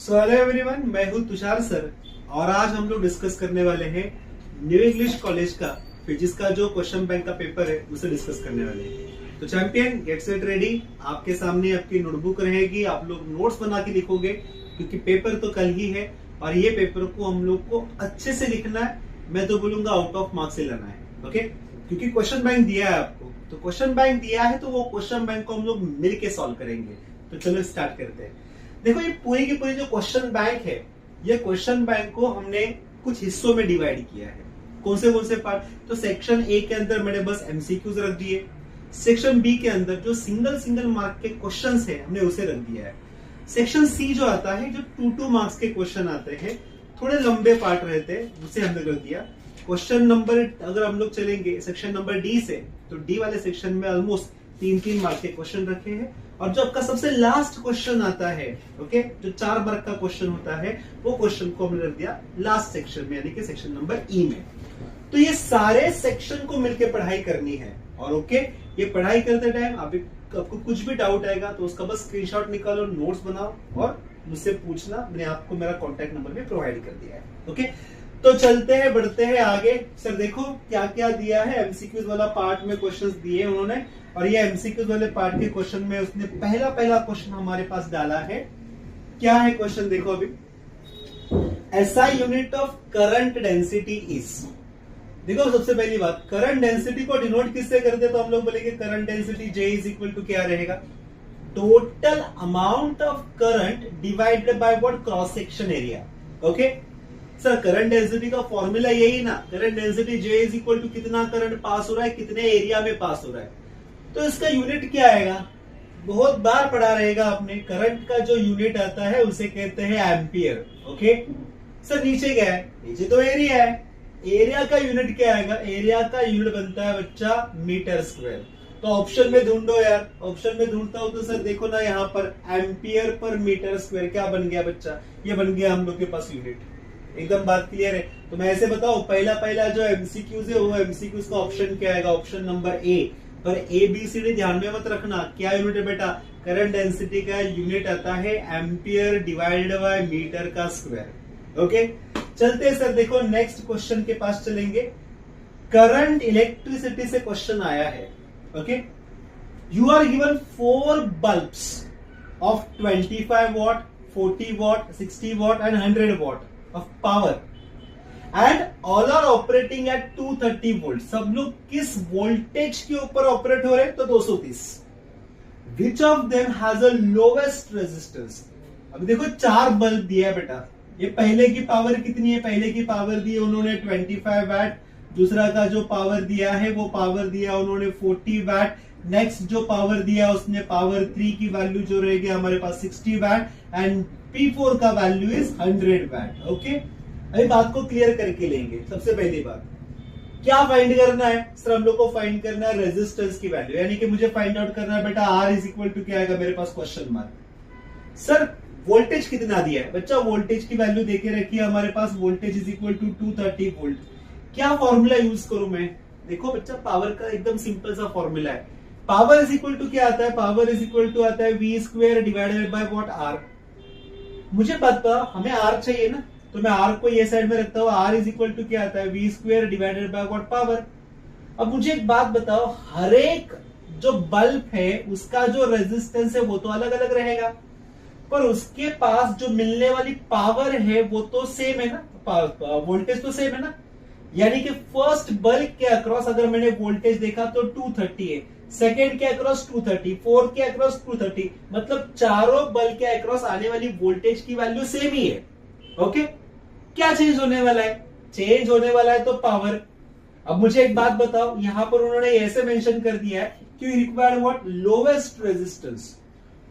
So hello everyone, मैं हूं Tushar sir और आज हम लोग डिस्कस करने वाले हैं न्यू इंग्लिश कॉलेज का फिजिक्स का जो क्वेश्चन बैंक का पेपर है उसे डिस्कस करने वाले हैं। तो चैंपियन गेट सेट रेडी। आपके सामने आपकी नोटबुक रहेगी, आप लोग नोट्स बना के लिखोगे क्योंकि पेपर तो कल ही है और ये पेपर को हम लोग को अच्छे से लिखना है। मैं तो बोलूंगा आउट ऑफ मार्क्स से लाना है, ओके? क्योंकि क्वेश्चन बैंक दिया है आपको, तो क्वेश्चन बैंक दिया है तो वो क्वेश्चन बैंक को हम लोग मिलके सॉल्व करेंगे। तो चलो स्टार्ट करते हैं। देखो, ये पूरी की पूरी जो क्वेश्चन बैंक है, ये क्वेश्चन बैंक को हमने कुछ हिस्सों में डिवाइड किया है। कौन से पार्ट? तो सेक्शन ए के अंदर मैंने बस एमसीक्यूज रख दिए। सेक्शन बी के अंदर जो सिंगल मार्क के क्वेश्चंस है हमने उसे रख दिया है। सेक्शन सी जो आता है, जो 2 मार्क्स के क्वेश्चन आते हैं, थोड़े लंबे पार्ट रहते हैं, उसे हमने रख दिया। क्वेश्चन नंबर अगर हम लोग चलेंगे सेक्शन नंबर डी से, तो डी वाले सेक्शन में ऑलमोस्ट 3 मार्क के क्वेश्चन रखे हैं। और जो आपका सबसे लास्ट क्वेश्चन आता है, ओके, जो 4 मार्क का क्वेश्चन होता है, वो क्वेश्चन को हमने रख दिया लास्ट सेक्शन में, यानी कि सेक्शन नंबर ई में। तो ये सारे सेक्शन को मिलकर पढ़ाई करनी है। और ओके, ये पढ़ाई करते टाइम आपको कुछ भी डाउट आएगा तो उसका बस स्क्रीनशॉट निकालो, नोट्स बनाओ और मुझसे पूछना। मैंने आपको मेरा कॉन्टेक्ट नंबर भी प्रोवाइड कर दिया है, ओके? तो चलते हैं, बढ़ते हैं आगे। सर देखो क्या क्या दिया है। एमसीक्यूज वाला पार्ट में क्वेश्चंस दिए उन्होंने, और ये एमसीक्यूज वाले पार्ट के क्वेश्चन में उसने पहला क्वेश्चन हमारे पास डाला है। क्या है क्वेश्चन? देखो अभी, SI unit of current density is. देखो, सबसे पहली बात, करंट डेंसिटी को डिनोट किससे करते हैं? तो हम लोग बोलेंगे current density J is equal to क्या रहेगा? Total amount of current divided by what? Cross section area, okay? Sir current density का फॉर्मूला यही ना, current density J is equal to कितना करंट पास हो रहा है, कितने एरिया में पास हो रहा है। तो इसका यूनिट क्या आएगा? बहुत बार पढ़ा रहेगा आपने, करंट का जो यूनिट आता है उसे कहते हैं एम्पियर, ओके? सर नीचे क्या है? नीचे तो एरिया है। एरिया का यूनिट क्या आएगा? एरिया का यूनिट बनता है बच्चा मीटर स्क्वायर। तो ऑप्शन में ढूंढो यार, ऑप्शन में ढूंढता हूं तो सर देखो ना, यहाँ पर एम्पियर पर मीटर स्क्वायर क्या बन गया बच्चा? ये बन गया हम लोग के पास यूनिट। एकदम बात क्लियर है? तो मैं ऐसे बताऊं, पहला जो एमसीक्यूज है वो एमसीक्यूज का ऑप्शन क्या आएगा? Option number A. पर ए बी सी डी ध्यान में मत रखना। क्या यूनिट है बेटा? करंट डेंसिटी का यूनिट आता है एम्पियर डिवाइडेड बाय मीटर का स्क्वायर, ओके? चलते हैं सर, देखो नेक्स्ट क्वेश्चन के पास चलेंगे। करंट इलेक्ट्रिसिटी से क्वेश्चन आया है, okay? You are given 4 bulbs of 25 watt, 40 watt, 60 watt and 100 watt of power and all are operating at 230 volt. सब लोग किस वोल्टेज के ऊपर ऑपरेट हो रहे हैं? तो 230। Which of them has a lowest resistance? अब देखो 4 बल्ब दिया है बेटा। ये पहले की पावर कितनी है? पहले की पावर दी है उन्होंने 25 वैट। दूसरा का जो पावर दिया है वो पावर दिया उन्होंने 40 वैट। नेक्स्ट जो पावर दिया उसने पावर 3 की वैल्यू जो रहेगी हमारे पास 60 वैट एंड P4 का वैल्यू इज 100 वैट, ओके? अभी बात को क्लियर करके लेंगे। सबसे पहली बात, क्या फाइंड करना है? सर हम लोग को फाइंड करना है रेजिस्टेंस की वैल्यू, यानी कि मुझे फाइंड आउट करना है बेटा R इज इक्वल टू क्या आएगा मेरे पास? Question mark. सर वोल्टेज कितना दिया है? बच्चा वोल्टेज की वैल्यू देके रखी है हमारे पास, voltage is equal to 230 volt. क्या फॉर्मूला यूज करूं मैं? देखो बच्चा, पावर का एकदम सिंपल सा फॉर्मूला है। पावर इज इक्वल टू क्या आता है? पावर इज इक्वल टू आता है V square divided by what? R। मुझे पता, हमें R चाहिए ना, तो मैं R को ये साइड में रखता हूँ। R इज इक्वल टू क्या आता है? V square divided by what? Power. अब मुझे एक बात बताओ, हर एक जो बल्ब है उसका जो रेजिस्टेंस है वो तो अलग अलग रहेगा, पर उसके पास जो मिलने वाली पावर है वो तो सेम है ना, वोल्टेज तो सेम है ना। यानी कि फर्स्ट बल्ब के अक्रॉस अगर मैंने वोल्टेज देखा तो 230 है, सेकेंड के अक्रॉस 230, फोर्थ के अक्रॉस 230, मतलब चारों बल्ब के अक्रॉस आने वाली वोल्टेज की वैल्यू सेम ही है, ओके? क्या चेंज होने वाला है? चेंज होने वाला है तो पावर। अब मुझे एक बात बताओ, यहां पर उन्होंने ऐसे मेंशन कर दिया है कि require what? Lowest resistance.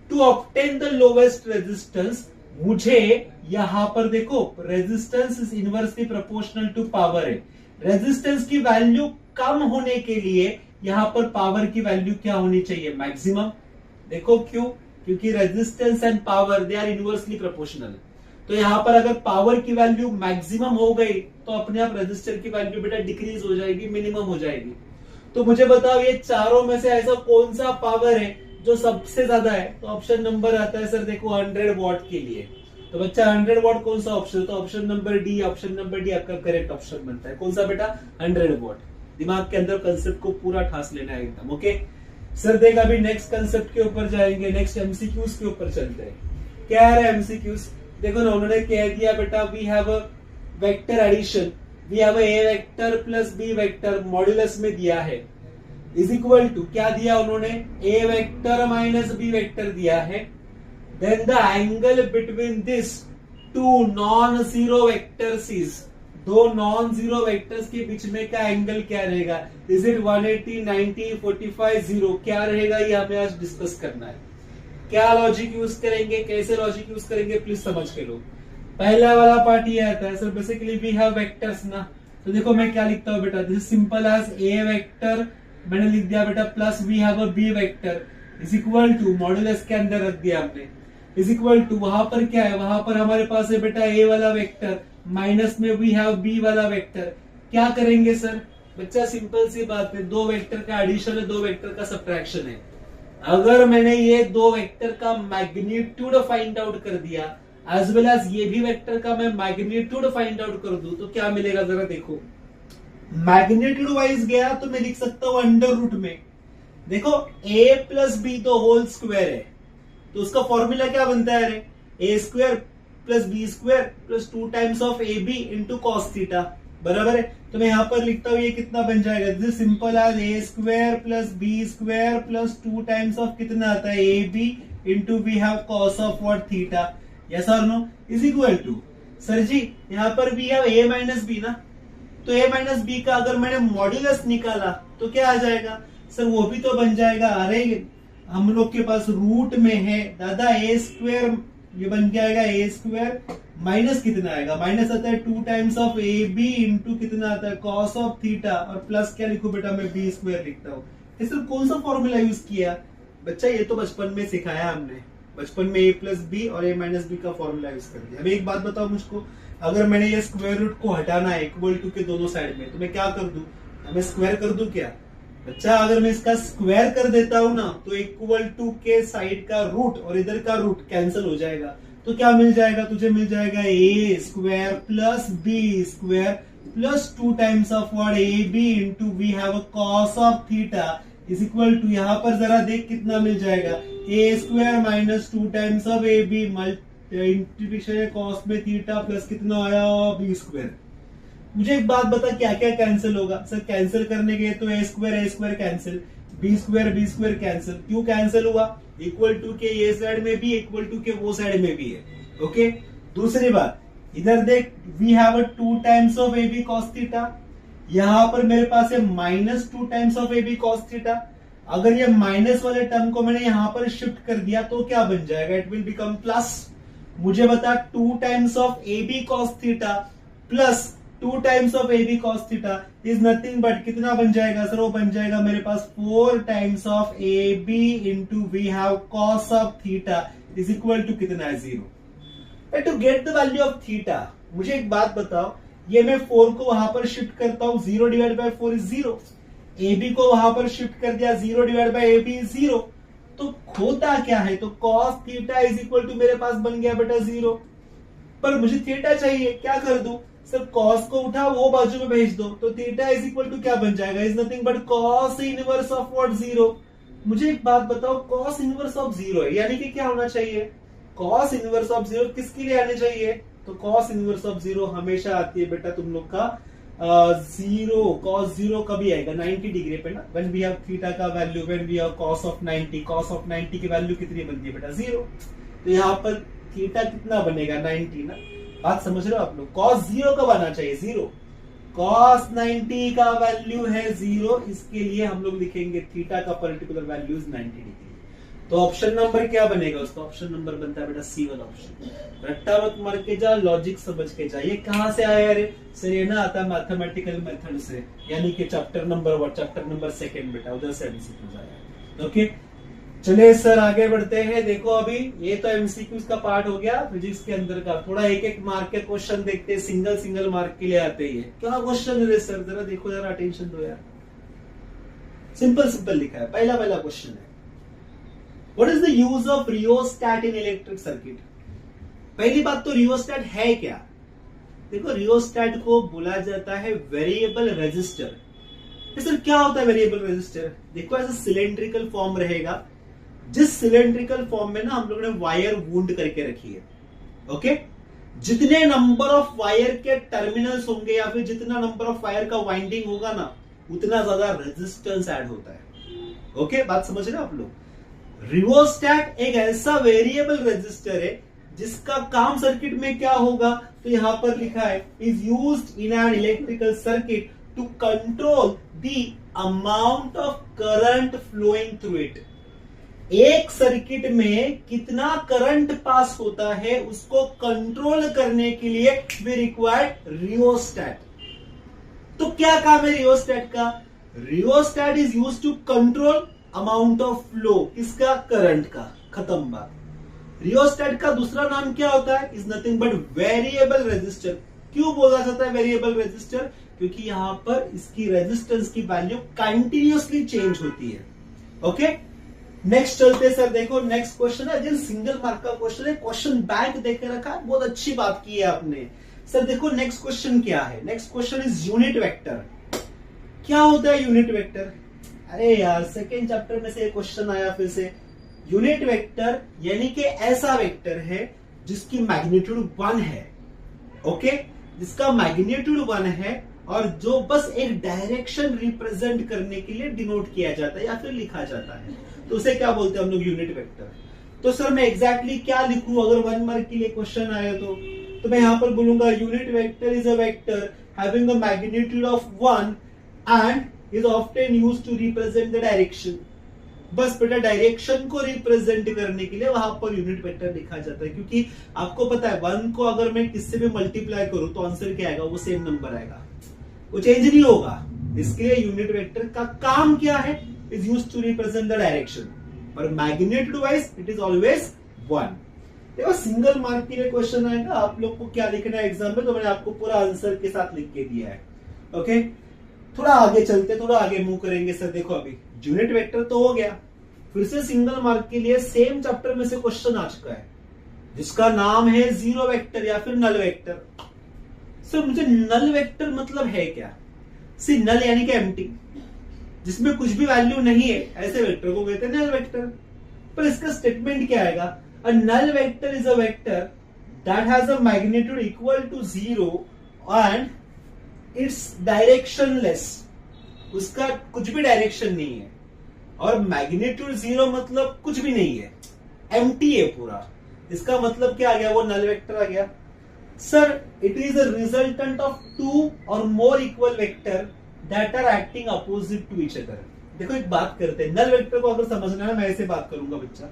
To obtain the lowest resistance, मुझे यहां पर देखो resistance is inversely proportional to power है। रेजिस्टेंस की वैल्यू कम होने के लिए यहां पर पावर की वैल्यू क्या होनी चाहिए? मैक्सिमम। देखो क्यों? क्योंकि resistance and power they are inversely proportional. तो यहां पर अगर पावर की वैल्यू मैक्सिमम हो गई तो अपने आप रेजिस्टर की वैल्यू बेटा डिक्रीज हो जाएगी, मिनिमम हो जाएगी। तो मुझे बताओ ये चारों में से ऐसा कौन सा पावर है जो सबसे ज्यादा है? तो ऑप्शन नंबर आता है सर देखो 100 वॉट के लिए। तो बच्चा 100 वॉट कौन सा ऑप्शन, तो ऑप्शन नंबर डी आपका करेक्ट ऑप्शन बनता है। कौन सा बेटा, 100 वॉट। दिमाग के अंदर कंसेप्ट को पूरा ठास लेना है एकदम। ओके सर, देख अभी नेक्स्ट कंसेप्ट के ऊपर जाएंगे, नेक्स्ट एमसीक्यूज के ऊपर चलते हैं। क्या है एमसीक्यूज, देखो ना उन्होंने कह दिया बेटा we have a vector addition, we have A vector plus B vector, modulus में दिया है, इज इक्वल टू क्या दिया उन्होंने, A vector minus B vector दिया है, then the angle between this two non zero vectors is, दो non zero vectors के बीच में का एंगल क्या रहेगा, इज इट 180, 90, 45, 0, क्या रहेगा ये हमें आज डिस्कस करना है। क्या लॉजिक यूज करेंगे, कैसे लॉजिक यूज करेंगे, प्लीज समझ के लो। पहला वाला पार्ट ये आता है sir, basically we have vectors ना, तो देखो मैं क्या लिखता हूँ बेटा, this is simple as A vector मैंने लिख दिया बेटा, plus we have a B vector is equal to, modulus के अंदर रख दिया हमने, इज इक्वल टू, वहां पर क्या है, वहां पर हमारे पास है बेटा ए वाला वेक्टर, माइनस में वी हैव बी वाला वेक्टर। क्या करेंगे सर, बच्चा सिंपल सी बात है, दो वेक्टर का एडिशन है, दो वेक्टर का सब्ट्रैक्शन है। अगर मैंने ये दो वेक्टर का मैग्नीट्यूड फाइंड आउट कर दिया, एज वेल एज ये भी वेक्टर का मैं मैग्नीट्यूड फाइंड आउट कर दूं, तो क्या मिलेगा जरा देखो। मैग्नीट्यूड वाइज गया तो मैं लिख सकता हूं अंडर रूट में, देखो a प्लस बी तो होल स्क्वायर है, तो उसका फॉर्मूला क्या बनता है, A square plus B square plus 2 times of A B into cos theta, बराबर है। तो मैं यहां पर लिखता हूं ये कितना बन जाएगा, this simple as A square plus B square plus 2 times of कितना आता है, A B into we have cos of what, theta, yes और no, is equal to, sir ji यहाँ पर we have a minus B ना, तो ए minus B का अगर मैंने मॉड्यूलस निकाला तो क्या आ जाएगा सर, वो भी तो बन जाएगा, अरे हम लोग के पास रूट में है दादा ए स्क्वायर, ये बन जाएगा ए स्क्वायर माइनस कितना आएगा, माइनस आता है 2 times of A B into कितना आता है कॉस ऑफ थीटा, और प्लस क्या लिखू बेटा, मैं बी स्क्वायर लिखता हूँ। इसमें कौन सा फॉर्मूला यूज किया बच्चा, ये तो बचपन में सिखाया हमने, बचपन में ए प्लस बी और ए माइनस बी का फॉर्मूला यूज कर दिया। अब एक बात बताओ मुझको, अगर मैंने ये स्क्वायर रूट को हटाना है इक्वल टू के दोनों साइड में, तो मैं क्या कर दूं, मैं स्क्वायर कर दूं क्या बच्चा, अगर मैं इसका स्क्वायर कर देता हूं ना, तो इक्वल टू के साइड का रूट और इधर का रूट कैंसिल हो जाएगा, तो क्या मिल जाएगा तुझे, मिल जाएगा A square plus B square plus 2 times of what, A B into we have a cos of theta is equal to, यहाँ पर जरा देख कितना मिल जाएगा, A square minus 2 times of A B integration cos में थीटा प्लस कितना आया बी स्क्वायर। मुझे एक बात बता, क्या क्या कैंसिल होगा सर, कैंसिल करने के तो A square cancel, B square cancel, क्यों कैंसिल हुआ, इक्वल टू के ये साइड में भी इक्वल टू के वो साइड में भी है, ओके। दूसरी बात इधर देख, we have 2 times of A B cos theta, यहां पर मेरे पास है minus 2 times of A B cos theta, अगर ये माइनस वाले टर्म को मैंने यहां पर शिफ्ट कर दिया तो क्या बन जाएगा, इट विल बिकम प्लस। मुझे बता 2 times of A B cos theta plus 2 times of A B cos theta is nothing but कितना बन जाएगा सर, वो बन जाएगा मेरे पास 4 times of A B into we have cos of theta is equal to कितना है 0। To get the value of theta मुझे एक बात बताओ, ये मैं 4 को वहां पर शिफ्ट करता हूं, 0 divide by 4 is 0, A B को वहां पर शिफ्ट कर दिया, 0 divide by A B is 0, तो होता क्या है, तो cos theta is equal to मेरे पास बन गया बेटा 0, पर मुझे थीटा चाहिए, क्या कर दूं सर, कॉस को उठा वो बाजू में भेज दो, तो थीटा इज इक्वल टू क्या बन जाएगा, is nothing but cos inverse of what 0। मुझे एक बात बताओ, कॉस इनवर्स ऑफ 0 है, यानी कि क्या होना चाहिए, कॉस इनवर्स ऑफ 0 किसके लिए आने चाहिए, तो कॉस इनवर्स ऑफ 0 हमेशा आती है बेटा तुम लोग का 0, कॉस 0 कभी आएगा 90 डिग्री पे ना, व्हेन वी हैव थीटा का value, when we have cos of 90, cos of 90 की वैल्यू कितनी बनती है बेटा 0, तो यहाँ पर थीटा कितना बनेगा 90 ना, बात समझ रहे हो आप लोग, कॉस 0 कब आना चाहिए 0, कॉस 90 का वैल्यू है 0, इसके लिए हम लोग लिखेंगे थीटा का पर्टिकुलर वैल्यू इज 90 डिग्री, तो ऑप्शन नंबर क्या बनेगा उसका, ऑप्शन नंबर बनता है बेटा सी वाला ऑप्शन। रट्टा मत मार के जा, लॉजिक समझ के जा, ये कहां से आया रे सर, ये ना आता है मैथमेटिकल मेथड से, यानी कि चैप्टर नंबर 2 बेटा उधर से एमसीक्यूज आया, ओके। चलिए सर आगे बढ़ते हैं, देखो अभी ये तो एमसीक्यूज का पार्ट हो गया फिजिक्स के अंदर का, थोड़ा एक एक मार्क के क्वेश्चन देखते हैं, सिंगल मार्क के लिए आते ही है, क्या क्वेश्चन है सर, जरा देखो, जरा अटेंशन दो यार, सिंपल लिखा है, पहला क्वेश्चन है, what is the use of rheostat in electric circuit. पहली बात तो रियोस्टैट है क्या? देखो, रियोस्टैट को बोला जाता है वेरिएबल रेजिस्टर। सर क्या होता है वेरिएबल रेजिस्टर? देखो, ऐसा सिलेंड्रिकल फॉर्म रहेगा, जिस सिलेंड्रिकल फॉर्म में ना हम लोगों ने वायर वूंड करके रखी है। ओके, जितने नंबर ऑफ वायर के टर्मिनल्स होंगे या फिर जितना नंबर ऑफ वायर का वाइंडिंग होगा ना, उतना ज्यादा रेजिस्टेंस ऐड होता है। ओके, बात समझ रहे हो आप लोग? रियोस्टैट एक ऐसा वेरिएबल रेजिस्टर है जिसका काम सर्किट में क्या होगा, तो यहां पर लिखा है is used in an electrical circuit to control the amount of current flowing through it. एक सर्किट में कितना करंट पास होता है उसको कंट्रोल करने के लिए वी रिक्वायर्ड रियोस्टैट। तो क्या काम है रियोस्टैट का? Rheostat is used to control amount of flow, किसका? करंट का। खत्म बात। रियोस्टैट का दूसरा नाम क्या होता है? Is nothing but variable resistor. क्यों बोला जाता है वेरिएबल रेजिस्टर? क्योंकि यहां पर इसकी रेजिस्टेंस की वैल्यू कंटिन्यूअसली चेंज होती है। ओके, नेक्स्ट चलते सर। देखो, नेक्स्ट क्वेश्चन है, जिन सिंगल मार्क का क्वेश्चन है, क्वेश्चन बैंक देके रखा है, बहुत अच्छी बात की है आपने। सर देखो, नेक्स्ट क्वेश्चन क्या है? Next question is unit vector. क्या होता है यूनिट वेक्टर? अरे यार, सेकेंड चैप्टर में से क्वेश्चन आया फिर से। यूनिट वेक्टर यानी कि ऐसा वेक्टर है जिसकी मैग्नीट्यूड 1 है। ओके, जिसका मैग्नीट्यूड 1 है और जो बस एक डायरेक्शन रिप्रेजेंट करने के लिए डिनोट किया जाता है या फिर लिखा जाता है, तो उसे क्या बोलते हैं हम लोग? Unit vector. तो सर मैं एग्जैक्टली क्या लिखूं अगर 1 मार्क के लिए क्वेश्चन आया तो मैं यहां पर बोलूंगा unit vector is a vector having a magnitude of 1 and is often used to represent the direction. बस बेटा, डायरेक्शन को रिप्रेजेंट करने के लिए वहां पर यूनिट वेक्टर लिखा जाता है, क्योंकि आपको पता है 1 को अगर मैं किससे भी मल्टीप्लाई करूं तो आंसर क्या आएगा? वो सेम नंबर आएगा, वो चेंज नहीं होगा। इसके लिए यूनिट वेक्टर का काम क्या है? Is used to represent the direction, पर magnitude wise it is always 1। देखो, सिंगल मार्क के लिए क्वेश्चन आएगा, आप लोग को क्या लिखना है एग्जाम में, तो मैंने आपको पूरा आंसर के साथ लिख के दिया है। ओके, थोड़ा आगे चलते, थोड़ा आगे मूव करेंगे। सर देखो, अभी यूनिट वेक्टर तो हो गया, फिर से सिंगल मार्क के लिए सेम चैप्टर में से क्वेश्चन आ चुका है जिसका नाम है जीरो वेक्टर या फिर नल वेक्टर। सर मुझे नल वेक्टर मतलब है क्या? सी नल यानी कि एम्प्टी, जिसमें कुछ भी वैल्यू नहीं है, ऐसे वेक्टर को कहते हैं नल वेक्टर। पर इसका स्टेटमेंट क्या आएगा? A null vector is a vector that has a magnitude equal to 0 and it's directionless. उसका कुछ भी डायरेक्शन नहीं है और मैग्नीट्यूड 0 मतलब कुछ भी नहीं है, एम्प्टी है पूरा। इसका मतलब क्या आ गया? वो नल वेक्टर आ गया। Sir it is a resultant of 2 or more equal vector that are acting opposite to each other. देखो, एक बात करते हैं, नल वेक्टर को अगर समझना है मैं ऐसे बात करूंगा बच्चा।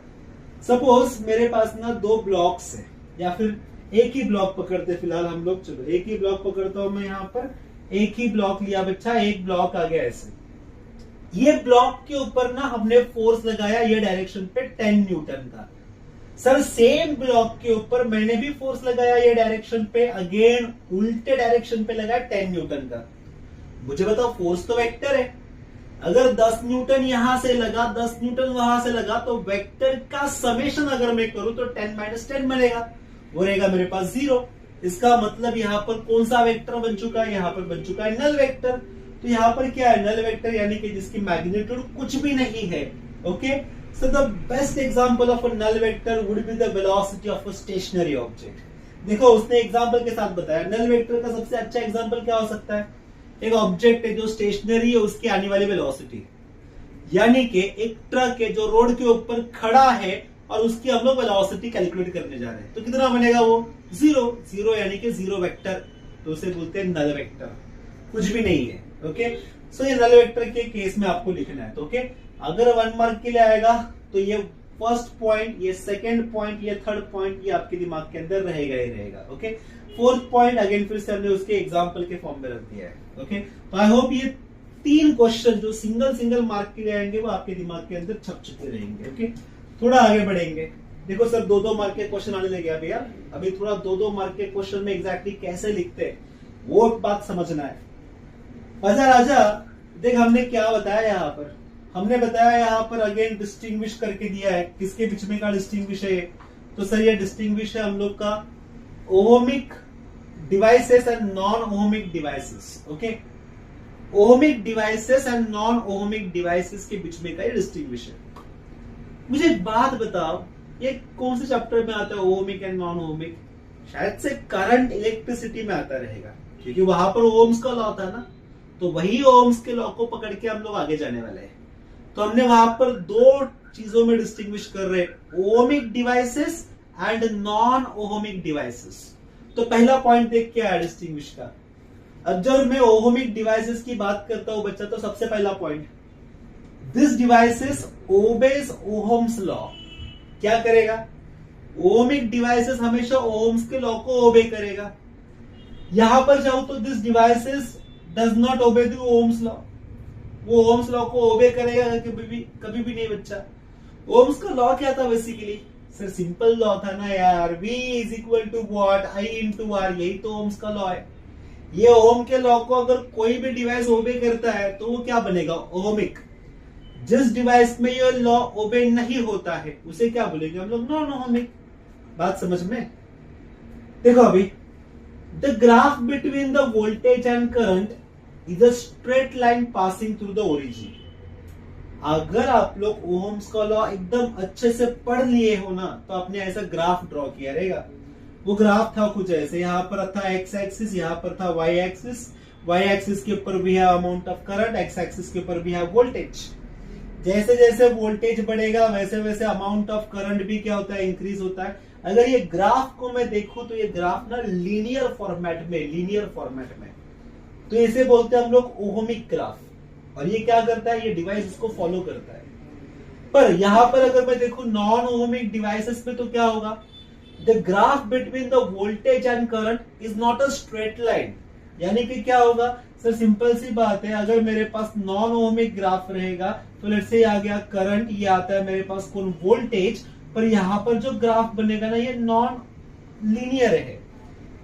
सपोज मेरे पास ना 2 ब्लॉक्स है या फिर एक ही ब्लॉक पकड़ते फिलहाल हम लोग। चलो एक ही ब्लॉक पकड़ता हूं मैं, यहां पर एक ही ब्लॉक लिया बच्चा, एक ब्लॉक आ गया ऐसे। ये ब्लॉक के ऊपर ना हमने फोर्स लगाया ये डायरेक्शन पे 10 न्यूटन का। सर सेम ब्लॉक के ऊपर मैंने भी फोर्स लगाया ये डायरेक्शन पे, अगेन उल्टे डायरेक्शन पे लगाया 10 न्यूटन का। मुझे बताओ, फोर्स तो वेक्टर है, अगर 10 न्यूटन यहां से लगा 10 न्यूटन वहां से लगा तो वेक्टर का समेशन अगर मैं करूं तो 10 - 10 बनेगा, वो रहेगा मेरे पास 0। इसका मतलब यहाँ पर कौन सा वेक्टर बन चुका है? यहाँ पर बन चुका है नल वेक्टर। तो यहाँ पर क्या है? नल वेक्टर यानी कि जिसकी मैग्नीट्यूड कुछ भी नहीं है। Okay, so the best example of a null vector would be the velocity of a stationary object. देखो, उसने एग्जांपल के साथ बताया नल वेक्टर का सबसे अच्छा एग्जांपल क्या हो सकता है? एक ऑब्जेक्ट है जो स्टेशनरी है, उसकी आने वाली वेलोसिटी, यानी कि एक ट्रक है जो रोड के ऊपर खड़ा है और उसकी हम लोग वेलोसिटी कैलकुलेट करने जा रहे हैं, तो कितना बनेगा वो? 0 यानी कि 0 वेक्टर, तो उसे बोलते हैं नल वेक्टर, कुछ भी नहीं है। ओके, सो ये नल वेक्टर के केस में आपको लिखना है। तो ओके, अगर 1 मार्क के लिए आएगा तो ये फर्स्ट पॉइंट, ये सेकंड पॉइंट, ये थर्ड पॉइंट, ये आपके दिमाग के अंदर रहेगा ही रहेगा। ओके, फोर्थ पॉइंट अगेन फिर से हमने उसके एग्जांपल के फॉर्म में रख दिया है। ओके, तो आई होप ये 3 क्वेश्चन जो सिंगल मार्क के लिए आएंगे वो आपके दिमाग के अंदर छप चुके रहेंगे। ओके, थोड़ा आगे बढ़ेंगे। देखो सर, 2-2 मार्क के क्वेश्चन आने लगे भैया, अभी थोड़ा 2-2 मार्क के क्वेश्चन में एग्जैक्टली कैसे लिखते हैं वो बात समझना है। राजा देख, हमने क्या बताया यहाँ पर? हमने बताया यहाँ पर अगेन डिस्टिंग्विश करके दिया है। किसके बीच में का डिस्टिंग्विश है? तो सर ये डिस्टिंग्विश है हम लोग का ohmic devices and non ohmic devices. Okay, ohmic devices and non ohmic devices के बीच में का ये डिस्टिंग्विशन। मुझे एक बात बताओ, ये कौन से चैप्टर में आता है ओहमिक एंड नॉन ओहमिक? शायद से करंट इलेक्ट्रिसिटी में आता रहेगा, क्योंकि वहां पर ओम्स का लॉ था ना, तो वही ओम्स के लॉ को पकड़ के हम लोग आगे जाने वाले हैं। तो हमने वहां पर दो चीजों में डिस्टिंग्विश कर रहे हैं, ohmic devices and non ohmic devices. तो पहला पॉइंट देख के आया डिस्टिंग्विश का। अब जब मैं ओहमिक डिवाइसेस की बात करता हूं बच्चा, तो सबसे पहला point, this devices obeys Ohm's law. क्या करेगा? ओहमिक डिवाइसेस हमेशा ओहम्स के लॉ को ओबे करेगा। यहां पर जाऊं तो this devices does not obey the Ohm's law. वो ओहम्स लॉ को ओबे करेगा कभी भी नहीं बच्चा। ओहम्स का लॉ क्या था बेसिकली? सर सिंपल लॉ था ना यार, V is equal to what, I into R, यही तो ओहम्स का लॉ है। ये ओहम के लॉ को अगर कोई भी डिवाइस ओबे करता है तो वो क्या बनेगा? ओहमिक। जिस डिवाइस में ये लॉ ओबे नहीं होता है उसे क्या बोलेंगे हम लोग? Non ohmic. बात समझ में? देखो अभी, the graph between the voltage and current is a straight line passing through the origin. अगर आप लोग ओहम्स का लॉ एकदम अच्छे से पढ़ लिए हो ना, तो आपने ऐसा ग्राफ ड्रॉ किया रहेगा। वो ग्राफ था कुछ ऐसे, यहाँ पर था एक्स एक्सिस, यहाँ पर था वाई एक्सिस। वाई एक्सिस के ऊपर भी है amount of current, x axis के ऊपर भी है वोल्टेज। जैसे जैसे वोल्टेज बढ़ेगा वैसे वैसे अमाउंट ऑफ करंट भी क्या होता है? इंक्रीज होता है। अगर ये ग्राफ को मैं देखूं तो ये ग्राफ ना लीनियर फॉर्मेट में, तो इसे बोलते हैं हम लोग ओहमिक ग्राफ। और ये क्या करता है? ये डिवाइस इसको फॉलो करता है। पर यहां पर अगर मैं देखूं नॉन ओहमिक डिवाइसेस में, तो क्या होगा? The graph between the voltage and current is not a straight line. यानी कि क्या होगा? सर सिंपल सी बात है, अगर मेरे पास नॉन ओहमिक ग्राफ रहेगा तो लेट्स से आ गया करंट, ये आता है मेरे पास कौन? वोल्टेज। पर यहां पर जो ग्राफ बनेगा ना, ये नॉन लीनियर है,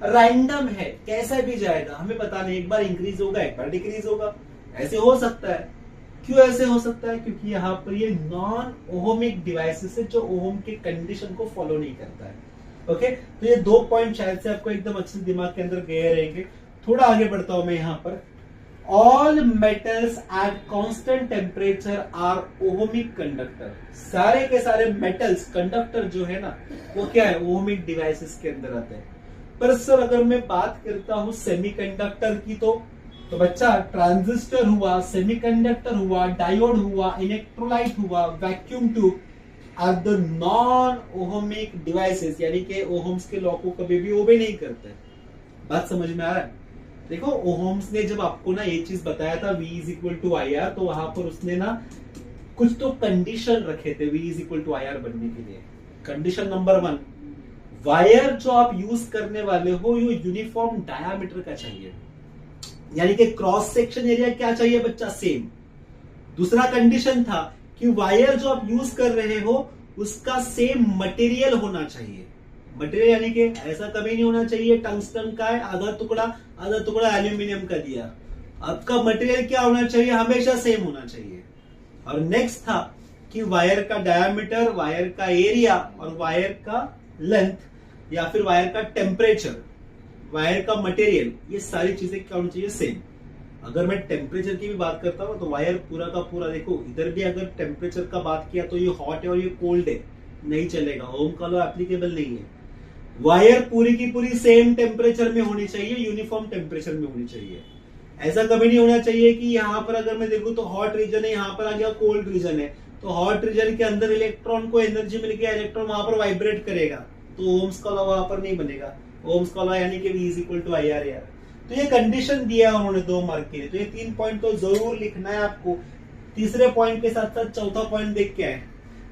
रैंडम है, कैसा भी जाएगा हमें पता नहीं। एक बार इंक्रीज होगा, एक बार डिक्रीज होगा, ऐसे हो सकता है। क्यों ऐसे हो सकता है? क्योंकि यहाँ पर ये नॉन ओहमिक डिवाइसेस है जो ओहम के कंडीशन को फॉलो नहीं करता है। ओके, तो ये दो पॉइंट शायद से आपको एकदम अच्छे दिमाग के अंदर गए रहेंगे। थोड़ा आगे बढ़ता हूं मैं यहाँ पर। All metals at constant temperature are ohmic conductor. सारे के सारे मेटल्स कंडक्टर जो है ना, वो क्या है? ओहमिक डिवाइसेस के अंदर आते हैं। पर सर अगर मैं बात करता हूं सेमीकंडक्टर की, तो बच्चा ट्रांजिस्टर हुआ, सेमीकंडक्टर हुआ, डायोड हुआ, इलेक्ट्रोलाइट हुआ, vacuum tube are the non ohmic devices. यानी कि ओहम्स के लॉ को कभी भी ओबे नहीं करते। बात समझ में आ रहा है? देखो, ओहम्स ने जब आपको ना ये चीज बताया था V is equal to I R, तो वहां पर उसने ना कुछ तो कंडीशन रखे थे V is equal to I R बनने के लिए। कंडीशन नंबर 1, वायर जो आप यूज करने वाले हो ये यूनिफॉर्म डायामीटर का चाहिए, यानी कि क्रॉस सेक्शन एरिया क्या चाहिए बच्चा? सेम। दूसरा कंडीशन था कि वायर जो आप यूज कर रहे हो उसका सेम मटेरियल होना चाहिए। मटेरियल यानी कि ऐसा कभी नहीं होना चाहिए टंगस्टन का है, आधा टुकड़ा एल्यूमिनियम का दिया। आपका मटेरियल क्या होना चाहिए? हमेशा सेम होना चाहिए। और नेक्स्ट था कि वायर का डायामीटर, वायर का एरिया और वायर का लेंथ या फिर वायर का टेम्परेचर, वायर का मटेरियल, ये सारी चीजें क्या होनी चाहिए? सेम। अगर मैं टेम्परेचर की भी बात करता हूं तो वायर पूरा का पूरा, देखो इधर भी अगर टेम्परेचर का बात किया तो ये हॉट है और ये कोल्ड है, नहीं चलेगा, ओम का लॉ एप्लीकेबल नहीं है। वायर पूरी की पूरी सेम टेम्परेचर में होनी चाहिए, यूनिफॉर्म टेम्परेचर में होनी चाहिए। ऐसा कभी नहीं होना चाहिए कि यहाँ पर अगर मैं देखूं तो हॉट रीजन है, यहाँ पर आ गया कोल्ड रीजन है, तो हॉट रीजन के अंदर इलेक्ट्रॉन को एनर्जी मिल गया, इलेक्ट्रॉन वहां पर वाइब्रेट करेगा, तो ओम्स का लॉ वहां पर नहीं बनेगा। ओम्स का लॉ यानी कि V is equal to I R यार। तो ये कंडीशन दिया उन्होंने 2 मार्क के लिए, तो ये 3 पॉइंट तो जरूर लिखना है आपको। तीसरे पॉइंट के साथ साथ चौथा पॉइंट देख के आए,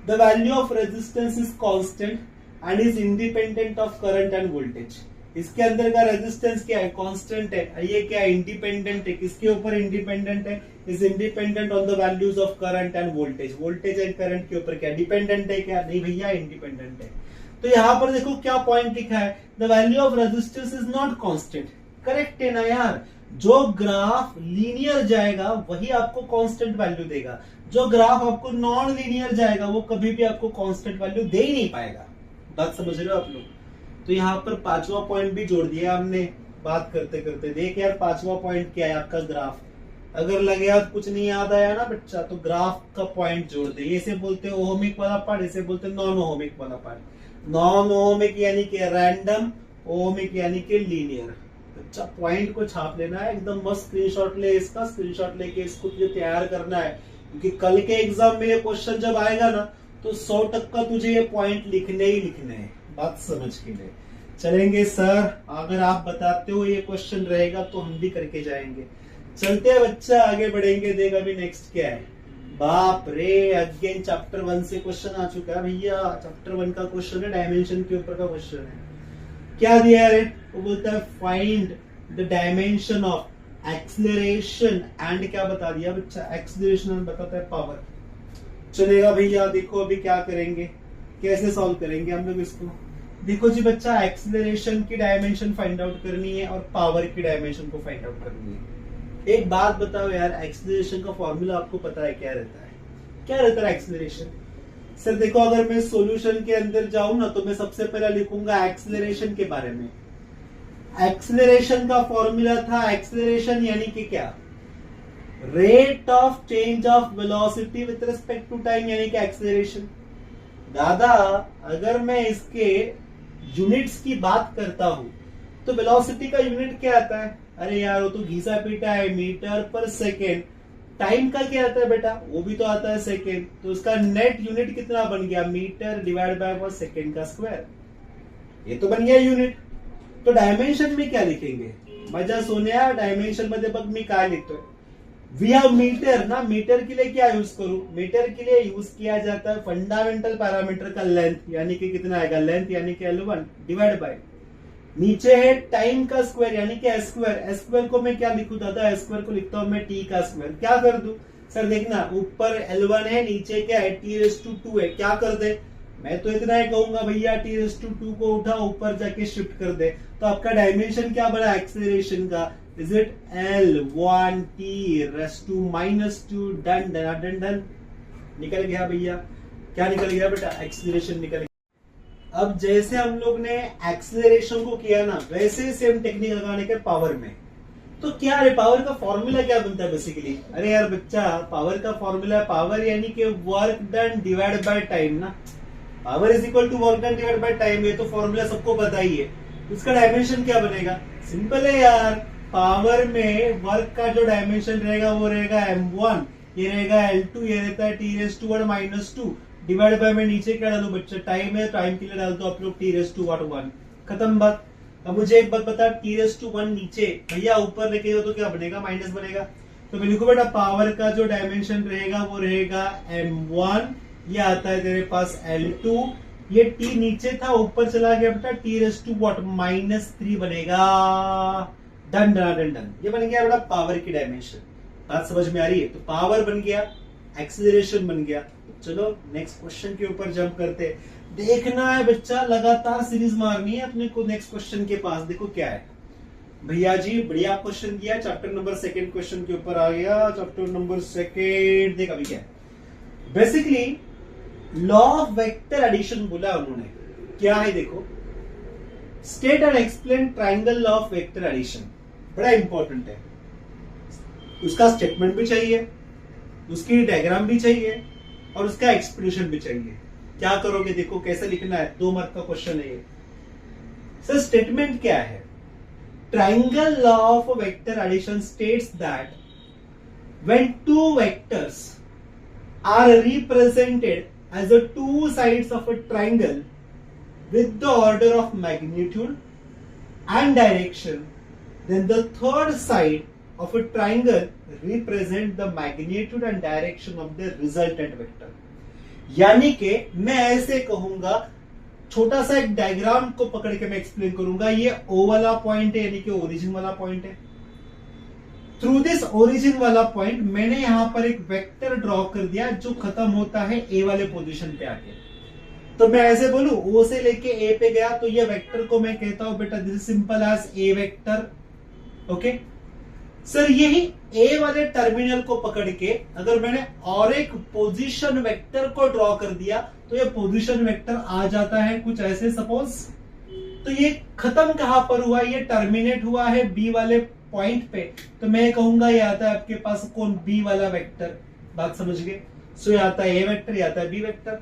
the value of resistance is constant and is independent of current end voltage. इसके अंदर का रेजिस्टेंस क्या है? कांस्टेंट है। ये क्या है? इंडिपेंडेंट है। किसके ऊपर इंडिपेंडेंट है? Is independent on the values of current end voltage. Voltage and current के ऊपर क्या डिपेंडेंट है? क्या नहीं भैया, इंडिपेंडेंट है। तो यहां पर देखो क्या पॉइंट लिखा है, the value of resistance is not constant. Correct है ना यार? जो ग्राफ लीनियर जाएगा वही आपको कांस्टेंट वैल्यू देगा, जो ग्राफ आपको नॉन लीनियर जाएगा वो कभी भी आपको कांस्टेंट वैल्यू दे ही नहीं पाएगा। बात समझ रहे हो आप लोग? तो यहाँ पर पांचवा पॉइंट भी जोड़ दिया हमने बात करते करते। देख यार पांचवा पॉइंट क्या है आपका ग्राफ। अगर लगे यार कुछ नहीं याद आया ना बच्चा तो ग्राफ का पॉइंट जोड़ दे। इसे बोलते हैं ओहमिक वाला पार्ट, इसे बोलते हैं नॉन ओहमिक वाला पार्ट। नॉन ओहमिक यानी कि रैंडम, ओहमिक यानी कि लीनियर। बच्चा पॉइंट को छाप लेना है, एकदम मस्त स्क्रीनशॉट ले इसका, स्क्रीनशॉट लेके इसको तुझे तैयार करना है, क्योंकि कल के एग्जाम में ये क्वेश्चन जब आएगा ना तो 100% तुझे ये पॉइंट लिखने ही लिखने हैं, बात समझ के लिए। चलेंगे सर, अगर आप बताते हो ये क्वेश्चन रहेगा तो हम भी करके जाएंगे। चलते हैं बच्चा, आगे बढ़ेंगे। देख अभी नेक्स्ट क्या है। बाप रे, अगेन चैप्टर 1 से क्वेश्चन आ चुका है भैया। चैप्टर 1 का क्वेश्चन है, डायमेंशन के ऊपर का क्वेश्चन है। क्या दिया है? वो बोलता है find the dimension of acceleration and क्या बता दिया बच्चा? एक्सीलरेशन बताता है पावर। चलेगा भैया, देखो अभी क्या करेंगे, कैसे सॉल्व करेंगे हम लोग इसको। देखो जी बच्चा, एक्सीलरेशन की डायमेंशन फाइंड आउट करनी है और पावर की डायमेंशन को फाइंड आउट करनी है। एक बात बताओ यार, एक्सीलरेशन का फॉर्मूला आपको पता है क्या रहता है? क्या रहता है एक्सीलरेशन? सर देखो, अगर मैं सॉल्यूशन के अंदर जाऊं ना तो मैं सबसे पहले लिखूंगा एक्सीलरेशन के बारे में। एक्सीलरेशन का फॉर्मूला था, एक्सीलरेशन यानी कि क्या? Rate of change of velocity with respect to time, यानी कि एक्सीलरेशन। दादा अगर मैं इसके यूनिट्स की बात करता हूं तो वेलोसिटी का यूनिट क्या आता है? अरे यार वो तो घिसा पीटा है, मीटर पर सेकेंड। टाइम का क्या आता है बेटा? वो भी तो आता है सेकेंड। तो उसका नेट यूनिट कितना बन गया? मीटर डिवाइड बाय सेकेंड का स्क्वायर। ये तो बन गया यूनिट। तो डायमेंशन में क्या लिखेंगे? मजा सोन्या, डायमेंशन मध्ये बघ मी काय लिखतोय। वी हैव मीटर ना, मीटर के लिए क्या यूज करूं? मीटर के लिए यूज किया जाता है फंडामेंटल पैरामीटर का लेंथ, यानी कि कितना आएगा? लेंथ यानी कि L1 डिवाइड बाय, नीचे है टाइम का स्क्वायर यानी कि एस स्क्वायर। एस स्क्वायर को मैं क्या लिखूं दादा? एस स्क्वायर को लिखता हूं मैं टी का स्क्वायर। क्या कर दूं? सर देखना, ऊपर L1 है, नीचे क्या है? T⁻²2 है। क्या कर दे? मैं तो इतना ही कहूंगा भैया, T⁻² को उठा, ऊपर जाके शिफ्ट कर दे। तो आपका डायमेंशन क्या बना एक्सीलरेशन का? Is it L1 T⁻²⁻²? Done done done done, निकल गया भैया। क्या निकल गया बेटा? एक्सीलरेशन निकल गया। अब जैसे हम लोग ने एक्सीलरेशन को किया ना, वैसे सेम टेक्निक लगाने के पावर में। तो क्या है पावर का फॉर्मूला? क्या बनता है बेसिकली? अरे यार बच्चा, पावर का फॉर्मूला, पावर यानी कि work done divide by time ना। Power is equal to work done divide by time. ये तो फॉर्मूला सबको पता ही है। उसका डायमेंशन क्या बनेगा? सिंपल है यार, पावर में वर्क का जो डायमेंशन रहेगा वो रहेगा m1, ये रहेगा L2, ये रहता है T⁻² डिवाइड बाय में नीचे क्या डालू बच्चा? टाइम है, टाइम के लिए डाल दो आप लोग T⁻1। खत्म बात। अब मुझे एक बात बता, T⁻1 नीचे भैया, ऊपर लेके जाओ तो क्या बनेगा? माइनस बनेगा। तो मैं लिखूं बेटा, पावर का जो डायमेंशन रहेगा वो रहेगा m1, ये आता है तेरे पास L2, ये T नीचे था ऊपर चला गया बेटा, T⁻³ बनेगा। डन डन डन डन, ये बन गया बेटा पावर की डायमेंशन। बात समझ में आ रही है? तो पावर बन गया, एक्सीलरेशन बन गया। चलो नेक्स्ट क्वेश्चन के ऊपर जंप करते। देखना है बच्चा, लगातार सीरीज मारनी है अपने को नेक्स्ट क्वेश्चन के पास। देखो क्या है भैया जी, बढ़िया क्वेश्चन किया। चैप्टर नंबर 2 क्वेश्चन के ऊपर आ गया। चैप्टर नंबर 2, देख अभी क्या है। Basically law of vector addition बोला उन्होंने। क्या है देखो, state and explain triangle law of vector addition. बड़ा इंपॉर्टेंट है। उसका स्टेटमेंट भी चाहिए, उसकी डायग्राम भी चाहिए और उसका एक्सप्लेनेशन भी चाहिए। क्या करोगे देखो कैसे लिखना है, 2 मार्क का क्वेश्चन है ये। सर स्टेटमेंट क्या है? Triangle law of vector addition states that when 2 vectors are represented as the 2 sides of a triangle with the order of magnitude and direction, then the third side of a triangle represent the magnitude and direction of the resultant vector। यानी कि मैं ऐसे कहूंगा, छोटा सा एक diagram को पकड़ के मैं एक्सप्लेन करूंगा। ये O वाला पॉइंट है, यानी कि ओरिजिन वाला पॉइंट है। थ्रू दिस ओरिजिन वाला पॉइंट मैंने यहां पर एक वेक्टर ड्रॉ कर दिया जो खत्म होता है A वाले पोजीशन पे आके। तो मैं ऐसे बोलूं, O से लेके A पे गया तो ये वेक्टर को मैं कहता हूं बेटा this is simple as A vector. Okay sir, यही A वाले टर्मिनल को पकड़ के अगर मैंने और एक पोजीशन वेक्टर को ड्रॉ कर दिया तो ये पोजीशन वेक्टर आ जाता है कुछ ऐसे। सपोज तो ये खत्म कहां पर हुआ, ये टर्मिनेट हुआ है बी वाले पॉइंट पे, तो मैं कहूंगा ये आता है आपके पास कौन, बी वाला वेक्टर। बात समझ गए? सो ये आता है ए वेक्टर, ये आता है बी वेक्टर।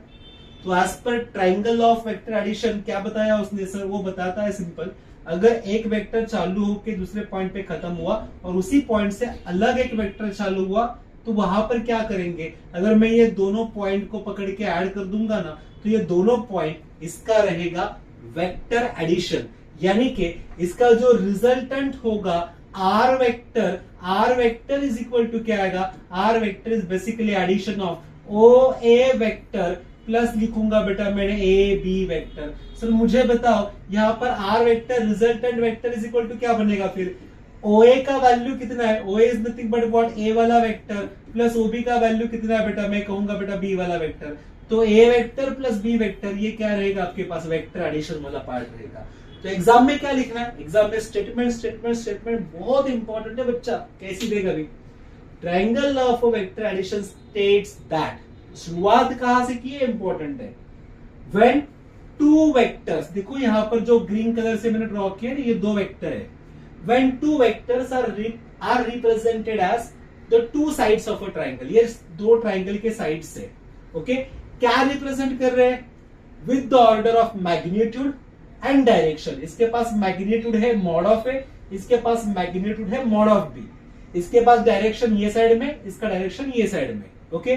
तो as per triangle of vector addition क्या बताया उसने सर, वो बताता है सिंपल, अगर एक वेक्टर चालू होकर दूसरे पॉइंट पे खत्म हुआ और उसी पॉइंट से अलग एक वेक्टर चालू हुआ, तो वहां पर क्या करेंगे, अगर मैं ये दोनों पॉइंट को पकड़ के ऐड कर दूंगा ना, तो ये दोनों पॉइंट इसका रहेगा वेक्टर एडिशन, यानी कि इसका जो रिजल्टेंट होगा R vector is equal to क्या आएगा, R vector is basically addition of O A vector plus लिखूंगा बेटा मैंने ए बी वेक्टर। सर मुझे बताओ यहाँ पर R vector resultant vector is equal to क्या बनेगा, फिर ओ ए का वैल्यू कितना है, O A is nothing but what A वाला वेक्टर प्लस ओ बी का वैल्यू कितना है बेटा, मैं कहूंगा बेटा बी वाला वेक्टर। तो A vector plus B vector ये क्या रहेगा आपके पास, वेक्टर एडिशन वाला पार्ट रहेगा। तो एग्जाम में क्या लिखना है, एग्जाम में स्टेटमेंट स्टेटमेंट स्टेटमेंट बहुत इंपॉर्टेंट है बच्चा, कैसी देगा भी, triangle of vector addition states that, शुरुआत कहां से की है इंपॉर्टेंट है, व्हेन टू वेक्टर्स, देखो यहां पर जो ग्रीन कलर से मैंने ड्रॉ किया ना, ये दो वेक्टर है, when two vectors are represented as the two sides of a triangle, ये दो ट्रायंगल के साइड्स है, ओके क्या रिप्रेजेंट कर रहे हैं, with the order of magnitude and direction, इसके पास मैग्नीट्यूड है मॉड ऑफ ए, इसके पास मैग्नीट्यूड है मॉड ऑफ बी, इसके पास डायरेक्शन ये साइड में, इसका डायरेक्शन ये साइड में, okay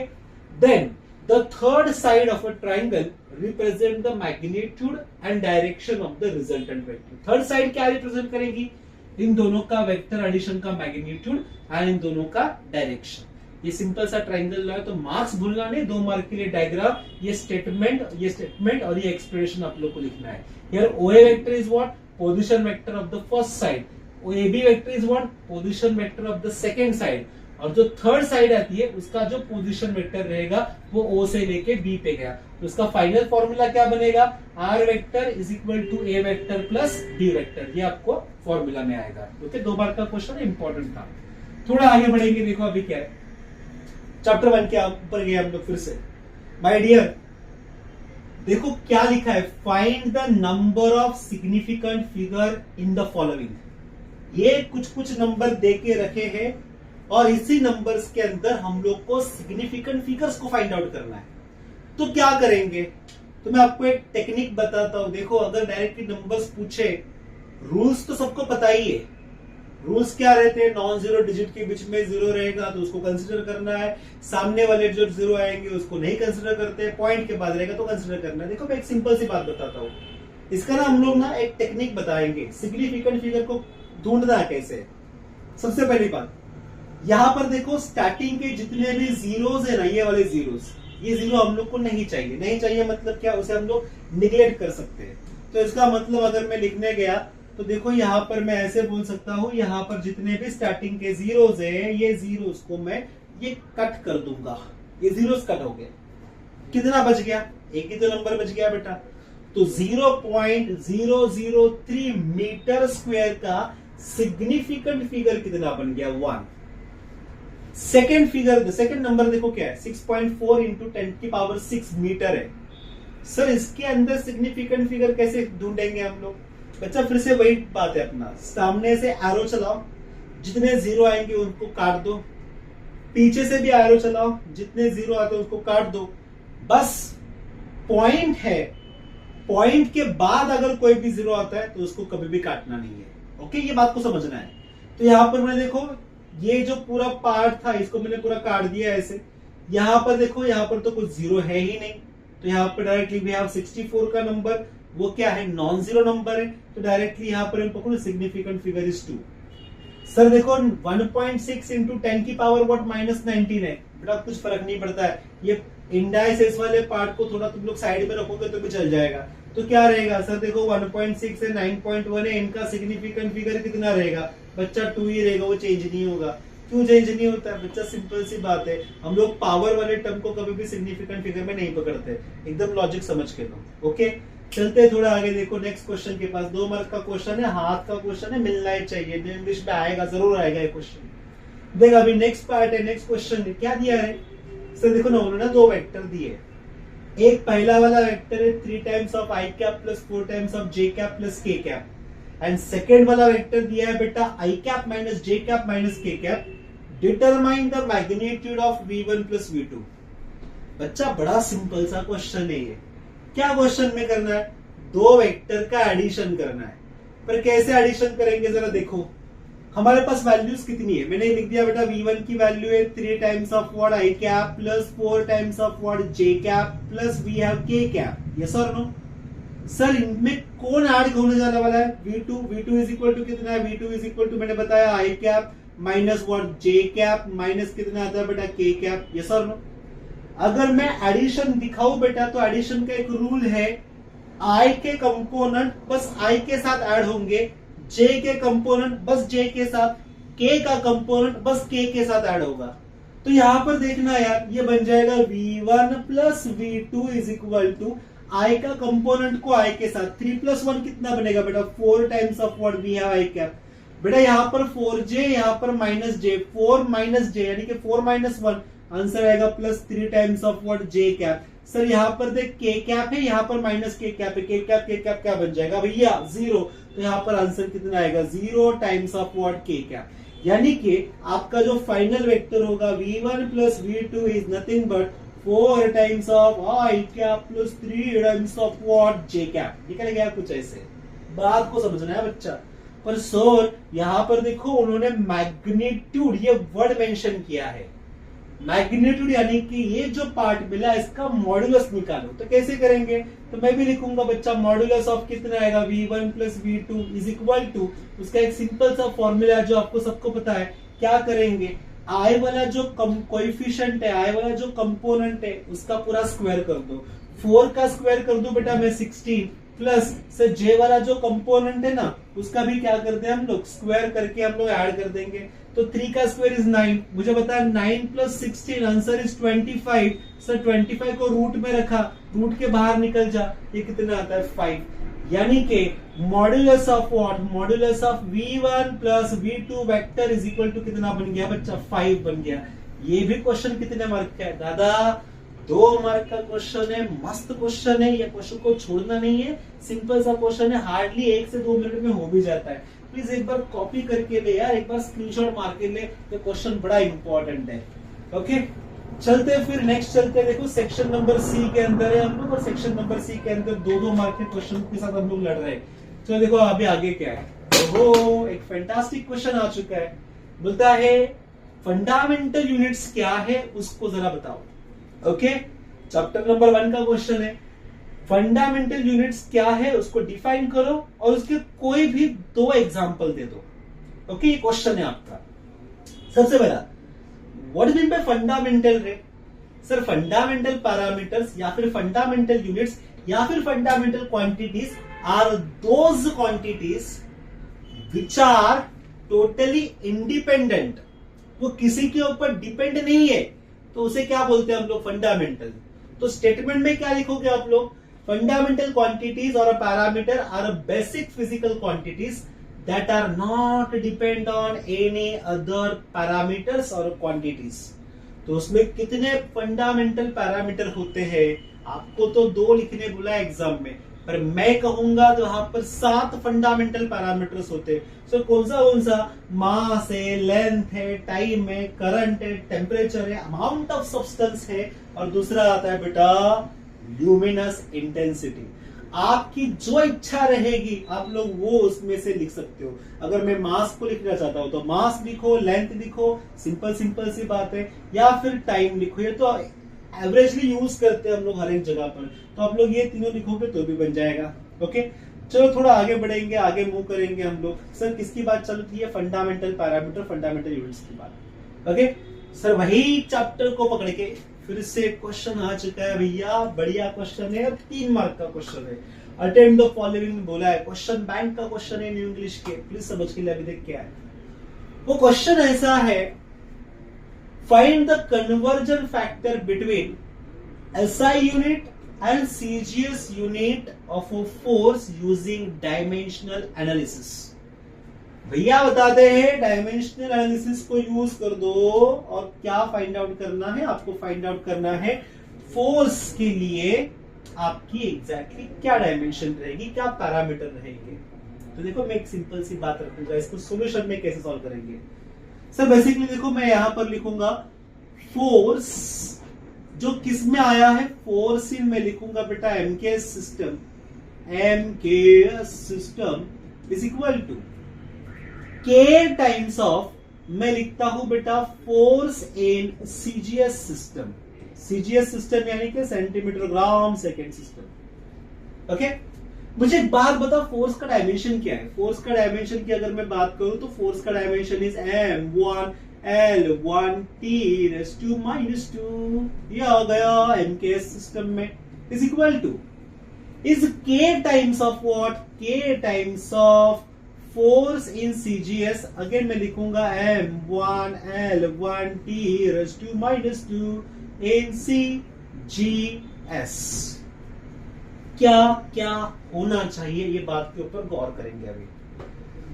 then the third side of a triangle represent the magnitude and direction of the resultant vector. Third side क्या रिप्रेजेंट करेगी, इन दोनों का वेक्टर एडिशन का मैग्नीट्यूड एंड इन दोनों का डायरेक्शन। ये सिंपल सा ट्रायंगल है, तो मार्क्स भूलना नहीं, 2 मार्क के लिए डायग्राम, ये स्टेटमेंट और ये एक्सप्रेशन आप लोग को लिखना है। Here OA vector is what, position vector of the first side, AB vector is what, position vector of the second side, और जो थर्ड साइड आती है उसका जो पोजीशन वेक्टर रहेगा वो O से लेके B पे गया, तो उसका फाइनल फॉर्मूला क्या बनेगा, R vector is equal to A vector plus B vector, ये आपको फॉर्मूला में आएगा। ओके 2 बार का क्वेश्चन इंपॉर्टेंट था। थोड़ा आगे बढ़ेंगे, देखो अभी क्या है, चैप्टर 1 के ऊपर गए हम लोग फिर से। माय डियर देखो क्या लिखा है, find the number of significant figure in the following. ये कुछ नंबर दे के रखे हैं और इसी नंबर्स के अंदर हम लोग को सिग्निफिकेंट फिगर्स को फाइंड आउट करना है। तो क्या करेंगे, तो मैं आपको एक टेक्निक बताता हूं। देखो अगर डायरेक्टली नंबर्स पूछे, रूल्स तो सबको पता ही है, रूल्स क्या रहते हैं, नॉन जीरो डिजिट के बीच में जीरो रहेगा तो उसको कंसीडर करना है, सामने वाले जो जीरो आएंगे उसको नहीं कंसीडर करते, पॉइंट के बाद रहेगा तो कंसीडर करना है। देखो मैं एक सिंपल सी बात बताता हूँ, इसका ना हम लोग ना एक टेक्निक बताएंगे, सिग्निफिकेंट फिगर को ढूंढना है कैसे। सबसे पहली बात, यहां पर देखो स्टार्टिंग के जितने भी जीरोस है ना, ये वाले जीरोस, ये जीरो हम लोग को नहीं चाहिए। नहीं चाहिए मतलब क्या, उसे हम लोग निगलेक्ट कर सकते हैं। तो इसका मतलब अगर मैं लिखने गया तो देखो यहां पर मैं ऐसे बोल सकता हूं, यहां पर जितने भी स्टार्टिंग के जीरोस है, ये जीरोस को मैं ये कट कर दूंगा, ये जीरोस कट हो गए। कितना बच गया, एक ही तो नंबर बच गया बेटा, तो 0.003 मीटर स्क्वायर का सिग्निफिकेंट फिगर कितना बन गया, 1। सेकेंड फिगर, सेकेंड नंबर देखो क्या है, 6.4 इंटू 10⁶ मीटर है। सर इसके अंदर सिग्निफिकेंट फिगर कैसे ढूंढेंगे हम लोग, बच्चा फिर से वही बात है अपना, सामने से एरो चलाओ, जितने जीरो आएंगे उनको काट दो, पीछे से भी एरो चलाओ, जितने जीरो आते हैं उसको काट दो, बस पॉइंट है, पॉइंट के बाद अगर कोई भी जीरो आता है तो उसको कभी भी काटना नहीं है। ओके ये बात को समझना है। तो यहां पर मैंने देखो ये जो पूरा पार्ट था इसको मैंने पूरा काट दिया ऐसे, यहां पर देखो यहां पर तो कुछ जीरो है ही नहीं, तो यहां पर डायरेक्टली वी हैव 64 का नंबर, वो क्या है, नॉन जीरो नंबर है, तो डायरेक्टली यहां पर हम पकड़ो सिग्निफिकेंट फिगर इज 2। सर देखो 1.6 इंटू 10⁻⁻19 है बेटा, कुछ फर्क नहीं पड़ता है, ये इंडाइसेस वाले पार्ट को थोड़ा तुम लोग साइड में रखोगे तो भी चल जाएगा। तो क्या रहेगा सर, देखो 1.6 है, 9.1 है, इनका सिग्निफिकेंट फिगर कितना रहेगा बच्चा, 2 ही रहेगा, वो चेंज नहीं होगा। क्यों चेंज नहीं होता है बच्चा, सिंपल सी बात है, हम लोग पावर वाले टर्म को कभी भी सिग्निफिकेंट फिगर में नहीं पकड़ते, एकदम लॉजिक समझ के लो। ओके चलते थोड़ा आगे, देखो नेक्स्ट क्वेश्चन के पास, 2 मार्क का क्वेश्चन है, हाथ का क्वेश्चन है, मिलना ही चाहिए, इंग्लिश में आएगा, जरूर आएगा ये क्वेश्चन। देखो अभी नेक्स्ट पार्ट है, नेक्स्ट क्वेश्चन क्या दिया है सर, देखो ना उन्होंने 2 वेक्टर दिए, एक पहला वाला वेक्टर है 3 times of I cap plus 4 times of J cap plus के कैप एंड सेकेंड वाला वेक्टर दिया है बेटा आई कैप माइनस जे कैप माइनस के cap. Determine the magnitude of V1 plus V2। बच्चा बड़ा सिंपल सा क्वेश्चन है ये। क्या क्वेश्चन में करना है? दो वेक्टर का एडिशन करना है। पर कैसे एडिशन करेंगे जरा देखो। हमारे पास वैल्यूज कितनी है? मैंने लिख दिया बेटा V1 की वैल्यू है 3 times of what I cap plus 4 times of what J cap plus we have K cap. Yes और नो? सर इनमें कौन ऐड होने जाने वाला है? V2 इज इक्वल टू कितना है? V2 इज इक्वल टू मैंने बताया I cap minus what J cap minus कितना आता है बेटा के कैप। यस और नो? अगर मैं एडिशन दिखाऊं बेटा तो एडिशन का एक रूल है, आई के कंपोनेंट बस आई के साथ ऐड होंगे, जे के कंपोनेंट बस जे के साथ, के का कंपोनेंट बस के साथ ऐड होगा। तो यहां पर देखना यार, ये बन जाएगा V1 plus V2 is equal to I का कंपोनेंट को आई के साथ 3 प्लस 1 कितना बनेगा बेटा 4 times of what we have I cap. बेटा यहां पर 4j यहां पर माइनस जे, 4 माइनस जे यानी कि 4 माइनस 1 आंसर आएगा plus 3 times of what J cap. Sir यहाँ पर देख के कैप है, यहाँ पर माइनस के कैप है, के कैप क्या बन जाएगा भैया 0। तो यहाँ पर आंसर कितना आएगा 0 टाइम्स ऑफ व्हाट के कैप। यानी कि आपका जो फाइनल वेक्टर होगा V1 plus V2 is nothing but 4 times of I cap plus 3 times of what J cap. निकल गया कुछ ऐसे। बात को समझना है बच्चा। पर सर यहाँ पर देखो उन्होंने मैग्नीट्यूड ये वर्ड मेंशन किया है। मैग्नीट्यूड यानी कि ये जो पार्ट मिला इसका मॉड्यूलस निकालो। तो कैसे करेंगे? तो मैं भी लिखूंगा बच्चा मॉड्यूलस ऑफ कितना आएगा V1 plus V2 is equal to, उसका एक सिंपल सा फॉर्मूला है जो आपको सबको पता है। क्या करेंगे? आई वाला जो कोएफिशिएंट है, आई वाला जो कंपोनेंट है उसका पूरा स्क्वायर कर दो। 4 का स्क्वायर कर दो बेटा मैं 16 प्लस से जे वाला जो कंपोनेंट है ना उसका भी क्या करते हैं हम लोग स्क्वायर करके हम लोग ऐड कर देंगे। तो 3 का स्क्वायर इज 9। मुझे बताया 9 प्लस 16 आंसर इज 25। सर 25 को रूट में रखा, रूट के बाहर निकल जा, ये कितना आता है 5। यानी कि modulus of what? Modulus of V1 plus V2 vector is equal to कितना बन गया बच्चा 5 बन गया। ये भी क्वेश्चन कितने मार्क का है दादा? 2 मार्क का क्वेश्चन है। मस्त क्वेश्चन है, ये क्वेश्चन को छोड़ना नहीं है। सिंपल सा क्वेश्चन है, हार्डली 1 से 2 मिनट में हो भी जाता है। प्लीज एक बार कॉपी करके ले यार, एक बार स्क्रीनशॉट मार के ले, ये क्वेश्चन बड़ा इंपॉर्टेंट है। ओके चलते फिर नेक्स्ट चलते। देखो सेक्शन नंबर सी के अंदर है हम लोग, और सेक्शन नंबर सी के अंदर 2-2 मार्क के क्वेश्चन के साथ हम लोग लड़ रहे हैं। तो देखो अभी आगे क्या है। ओहो एक फैंटास्टिक क्वेश्चन आ चुका है। बोलता है फंडामेंटल यूनिट्स क्या है उसको जरा बताओ। ओके चैप्टर नंबर 1 का क्वेश्चन है। फंडामेंटल यूनिट्स क्या है उसको डिफाइन करो और उसके कोई भी 2 एग्जांपल दे दो। ओके ये क्वेश्चन है आपका। सबसे पहला what is mean by fundamental ray? Sir fundamental parameters या फिर फंडामेंटल यूनिट्स या फिर fundamental quantities are those quantities which are totally independent. वो किसी के ऊपर डिपेंड नहीं है, तो उसे क्या बोलते हैं हम लोग? फंडामेंटल। तो स्टेटमेंट में क्या लिखोगे आप लोग? फंडामेंटल क्वांटिटीज और parameter are basic physical quantities that are not depend on any other parameters और क्वांटिटीज। तो उसमें कितने फंडामेंटल पैरामीटर होते हैं? आपको तो 2 लिखने बोला एग्जाम में, पर मैं कहूंगा तो यहाँ पर 7 फंडामेंटल पैरामीटर्स होते हैं। सो कौन सा? मास है, लेंथ है, टाइम है, करंट है, टेम्परेचर है, अमाउंट ऑफ सब्सटेंस है, और दूसरा आता है बेटा ल्यूमिनस इंटेंसिटी। आपकी जो इच्छा रहेगी आप लोग वो उसमें से लिख सकते हो। अगर मैं मास को लिखना चाहता हूं तो मास लिखो, लेंथ लिखो, सिंपल सी बात है, या फिर टाइम लिखो। ये तो एवरेजली यूज करते हैं हम लोग हर एक जगह पर, तो आप लोग ये तीनों लिखोगे तो भी बन जाएगा। ओके चलो थोड़ा आगे बढ़ेंगे, आगे मूव करेंगे हम लोग। सर किसकी बात चल रही है? फंडामेंटल पैरामीटर, फंडामेंटल यूनिट्स की बात। ओके सर वही चैप्टर को पकड़ के फिर से क्वेश्चन आ चुका है भैया। बढ़िया क्वेश्चन है, 3 मार्क का क्वेश्चन है। अटेम्प्ट द फॉलोइंग बोला है, क्वेश्चन बैंक का क्वेश्चन है न्यू इंग्लिश के। प्लीज समझ के लिए अभी देख क्या है वो क्वेश्चन। ऐसा है, find the conversion factor between SI unit and CGS unit of a force using dimensional analysis। भैया बताते हैं डायमेंशनल एनालिसिस को यूज कर दो, और क्या फाइंड आउट करना है आपको? फाइंड आउट करना है फोर्स के लिए आपकी एग्जैक्टली क्या डायमेंशन रहेगी, क्या पैरामीटर रहेंगे। तो देखो मैं एक सिंपल सी बात रखूंगा, इसको सॉल्यूशन में कैसे सॉल्व करेंगे। सर बेसिकली देखो मैं यहां पर लिखूंगा फोर्स जो किस में आया है, फोर्स इन में लिखूंगा बेटा MKS system, MKS system is equal to K times of, मैं लिखता हूं बेटा force in CGS system, CGS system यानी कि centimetre gram second system. Okay, मुझे एक बात बताओ, फोर्स का डायमेंशन क्या है। फोर्स का डायमेंशन की अगर मैं बात करूं तो फोर्स का dimension is m1 L1 T⁻², ये आ गया एमकेएस सिस्टम में, इज इक्वल टू इज के टाइम्स ऑफ व्हाट, के times of force in CGS, again मैं लिखूंगा m1 L1 T⁻² in CGS. क्या क्या होना चाहिए, ये बात के ऊपर गौर करेंगे अभी।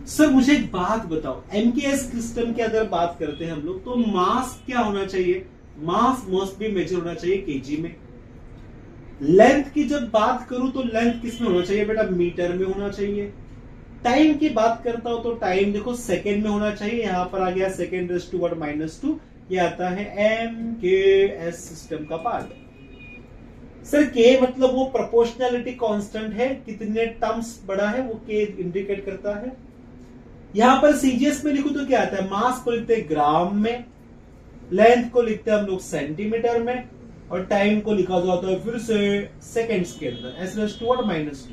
सर मुझे एक बात बताओ, एमकेएस सिस्टम की अगर बात करते हैं हम लोग तो मास क्या होना चाहिए, मास मस्ट बी मेजर होना चाहिए केजी में। लेंथ की जब बात करूं तो लेंथ किस में होना चाहिए बेटा, मीटर में होना चाहिए। टाइम की बात करता हूं तो टाइम देखो सेकेंड में होना चाहिए, यहां पर आ गया सेकेंड रेज़ टू पावर -2, ये आता है एमकेएस सिस्टम का पार्ट। सर के मतलब वो प्रोपोर्शनैलिटी कांस्टेंट है, कितने टर्म्स बड़ा है वो के इंडिकेट करता है। यहां पर सीजीएस में लिखूं तो क्या आता है, मास को लिखते हैं ग्राम में, लेंथ को लिखते हैं हम लोग सेंटीमीटर में, और टाइम को लिखा जाता है फिर से सेकेंड्स के अंदर, S⁻²।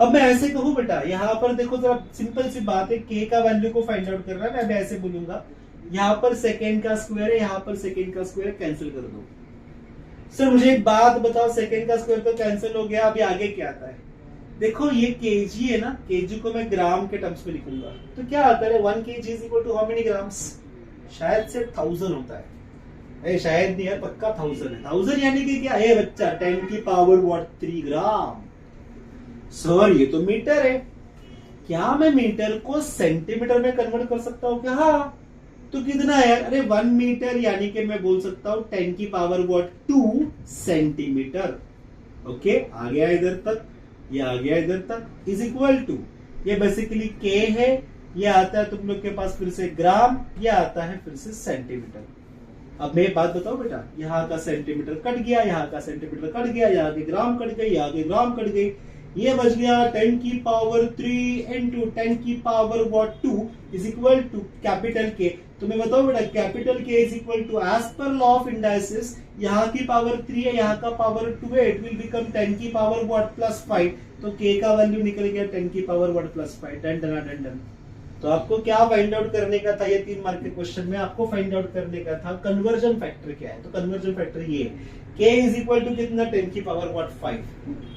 अब मैं ऐसे कहूं बेटा, यहां पर देखो जरा सिंपल सी बात है, के का वैल्यू को फाइंड आउट करना है, मैं ऐसे बोलूंगा यहां पर सेकेंड का स्क्वायर है, यहां पर सेकेंड का स्क्वायर, कैंसिल कर दो। सर मुझे एक बात बताओ, सेकेंड का स्क्वायर तो कैंसिल हो गया, अभी आगे क्या आता है। देखो ये केजी है ना, केजी को मैं ग्राम के टर्म्स में लिखूंगा तो क्या आता है, 1 kg is equal to how many grams, शायद से 1000 होता है, शायद नहीं है, पक्का 1000 है। 1000 यानी कि क्या है बच्चा, 10 की पावर व्हाट 3 ग्राम। सर ये तो मीटर है, क्या मैं मीटर को सेंटीमीटर में कन्वर्ट कर सकता हूं क्या, हाँ। तो कितना है, अरे 1 मीटर यानी कि मैं बोल सकता हूं 10 की पावर व्हाट 2 सेंटीमीटर। ओके, आ गया इधर तक, ये आ गया इधर तक, इज इक्वल टू, ये बेसिकली के है, ये आता है तुम लोग के पास फिर से ग्राम, ये आता है फिर से सेंटीमीटर। अब मैं बात बताऊं बेटा, यहाँ का सेंटीमीटर कट गया, यहाँ का सेंटीमीटर कट गया, यहाँ के ग्राम कट गई, यहाँ के ग्राम कट गई, ये बच गया 10 की पावर 3 इंटू 10 की power what 2 is equal to capital K. तो मैं बताऊं बेटा, capital K is equal to as per law of indices, यहाँ की पावर 3 है, यहाँ का पावर 2 है, इट विल बिकम 10 की पावर व्हाट +5, तो के का वैल्यू निकल गया 10 की पावर व्हाट +5, डन। तो आपको क्या फाइंड आउट करने का था, ये 3 मार्क के क्वेश्चन में आपको फाइंड आउट करने का था कन्वर्जन फैक्टर क्या है। तो कन्वर्जन फैक्टर ये k इज इक्वल टू कितना, 10 की पावर व्हाट 5।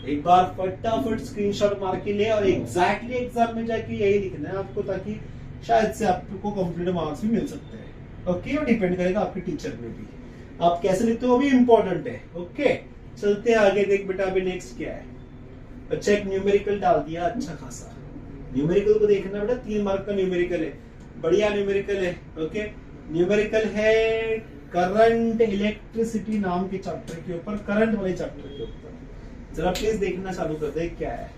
एक बार फटाफट स्क्रीनशॉट मार के ले और एग्जैक्टली एग्जाम में जाके यही लिखना है आपको, ताकि शायद से आपको कंप्लीट मार्क्स भी मिल सकते हैं। ओके, और डिपेंड करेगा आपके टीचर में भी, आप कैसे लिखते हो वो भी इंपॉर्टेंट है। ओके, चलते हैं आगे। देख बेटा अभी नेक्स्ट क्या है, अच्छा एक न्यूमेरिकल डाल दिया अच्छा खासा। न्यूमेरिकल को देखना बेटा, 3 मार्क का न्यूमेरिकल है, बढ़िया न्यूमेरिकल है। ओके, न्यूमेरिकल है करंट इलेक्ट्रिसिटी नाम के चैप्टर के ऊपर, करंट वाले चैप्टर के ऊपर। जरा प्लीज देखना चालू कर दे क्या है।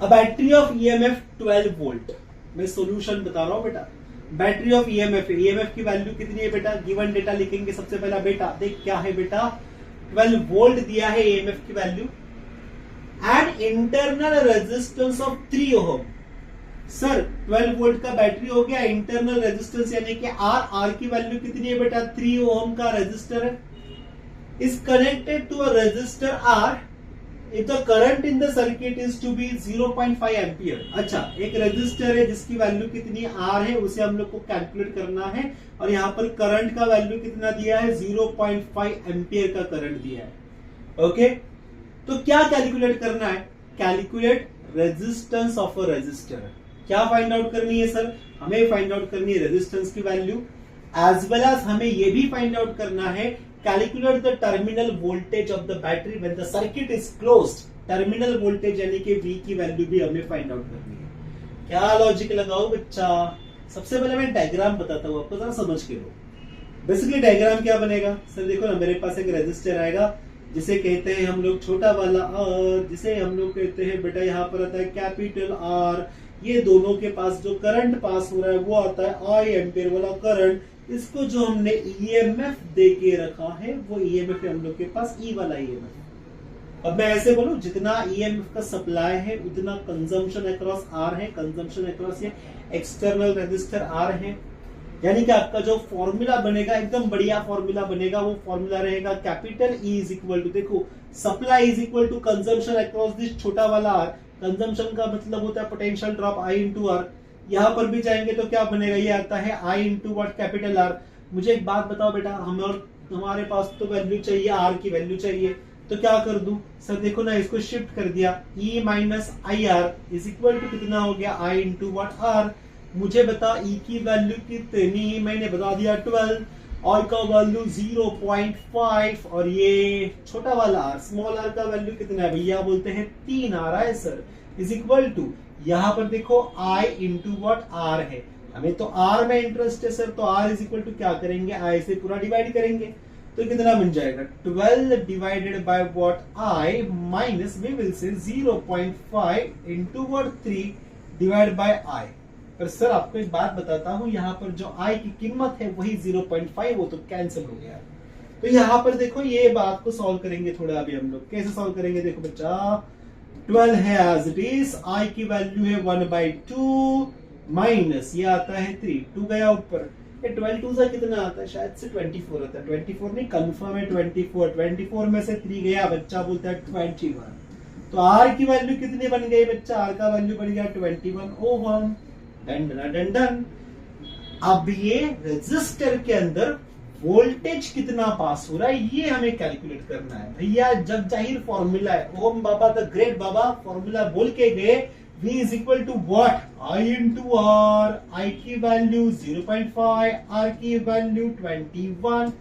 A battery of EMF 12 volt, मैं सॉल्यूशन बता रहा हूं बेटा। बैटरी ऑफ ईएमएफ, ईएमएफ की वैल्यू कितनी है बेटा, गिवन डेटा लिखेंगे सबसे पहला बेटा। देख क्या है बेटा, 12 वोल्ट दिया है ईएमएफ की value, and internal resistance of 3 ohm. Sir 12 volt का बैटरी हो गया, इंटरनल रेजिस्टेंस यानी कि आर की वैल्यू कितनी है बेटा, 3 ओम का रेजिस्टर है, is connected to a resistor R if the current in the circuit is to be 0.5 ampere. अच्छा, एक रेजिस्टर है जिसकी वैल्यू कितनी आर है, उसे हम लोग को कैलकुलेट करना है, और यहाँ पर करंट का वैल्यू कितना दिया है, 0.5 एम्पियर का करंट दिया है। ओके, तो क्या कैलकुलेट करना है, calculate resistance of a resistor. क्या फाइंड आउट करनी है सर, हमें फाइंड आउट करनी है रेजिस्टेंस की वैल्यू, एज वेल एज हमें ये भी फाइंड आउट करना है calculate the terminal voltage of the battery when the circuit is closed. Terminal voltage यानी कि V की वैल्यू भी हमें फाइंड आउट करनी है। क्या लॉजिक लगाओ बच्चा, सबसे पहले मैं डायग्राम बताता हूं आपको, जरा समझ के लो। बेसिकली डायग्राम क्या बनेगा सर, देखो ना मेरे पास एक रेजिस्टर आएगा जिसे कहते हैं हम लोग छोटा वाला आर, जिसे हम लोग कहते हैं बेटा यहाँ पर आता है कैपिटल आर। ये दोनों के पास जो करंट पास हो रहा है वो आता है आई एम्पियर वाला करंट। इसको जो हमने ईएमएफ दे के रखा है वो ईएमएफ है हम लोग के पास ई वाला ईएमएफ। अब मैं ऐसे बोलूं, जितना ईएमएफ का सप्लाई है उतना कंजम्पशन अक्रॉस आर है, कंजम्पशन अक्रॉस ये एक्सटर्नल रेजिस्टर आर है। यानी कि आपका जो फॉर्मूला बनेगा एकदम बढ़िया फॉर्मूला बनेगा, वो फॉर्मूला रहेगा capital E is equal to, देखो supply is equal to consumption across this छोटा वाला आर। कंजम्पशन का मतलब होता है potential drop I into R. यहां पर भी जाएंगे तो क्या बनेगा, ये आता है आई इंटू व्हाट कैपिटल आर। मुझे एक बात बताओ बेटा, हमारे पास तो वैल्यू चाहिए, आर की वैल्यू चाहिए, तो क्या कर दूं सर, देखो ना इसको शिफ्ट कर दिया, E minus I R is equal to कितना हो गया आई इंटू व्हाट आर। मुझे बता ई की वैल्यू कितनी, मैंने बता दिया 12, और का वैल्यू 0.5 और ये छोटा वाला आर स्मॉल आर का वैल्यू कितना है भैया, बोलते हैं 3 आ रहा है सर, इज इक्वल टू यहाँ पर देखो आई इंटू व्हाट आर है। हमें तो आर में इंटरेस्ट है सर, तो आर इज इक्वल टू क्या करेंगे, आई से पूरा डिवाइड करेंगे तो कितना बन जाएगा 12 divided by what I minus we will say 0.5 into what 3 divide by I. पर सर आपको एक बात बताता हूं, यहाँ पर जो आई की कीमत है वही 0.5, वो तो कैंसिल हो गया। तो यहाँ पर देखो ये बात को सॉल्व करेंगे थोड़ा, अभी हम लोग कैसे सॉल्व करेंगे, देखो बच्चा 12 है एज इट इज, आई की वैल्यू है 1/2 माइनस ये आता है 3, 2 गया ऊपर, ये 12 2 से कितना आता है, शायद से 24 आता है, 24 नहीं कंफर्म है 24, 24 में से 3 गया, बच्चा बोलता है 21। तो आर की वैल्यू कितनी बन गई बच्चा, आर का वैल्यू बन गया 21 ohm. Done done done done. अब ये रेजिस्टर के अंदर वोल्टेज कितना पास हो रहा है ये हमें कैलकुलेट करना है भैया। जग जाहिर फॉर्मूला है, ओम बाबा द ग्रेट बाबा फॉर्मूला बोल के गए, V is equal to what I into R, I की वैल्यू 0.5, आर की वैल्यू 21,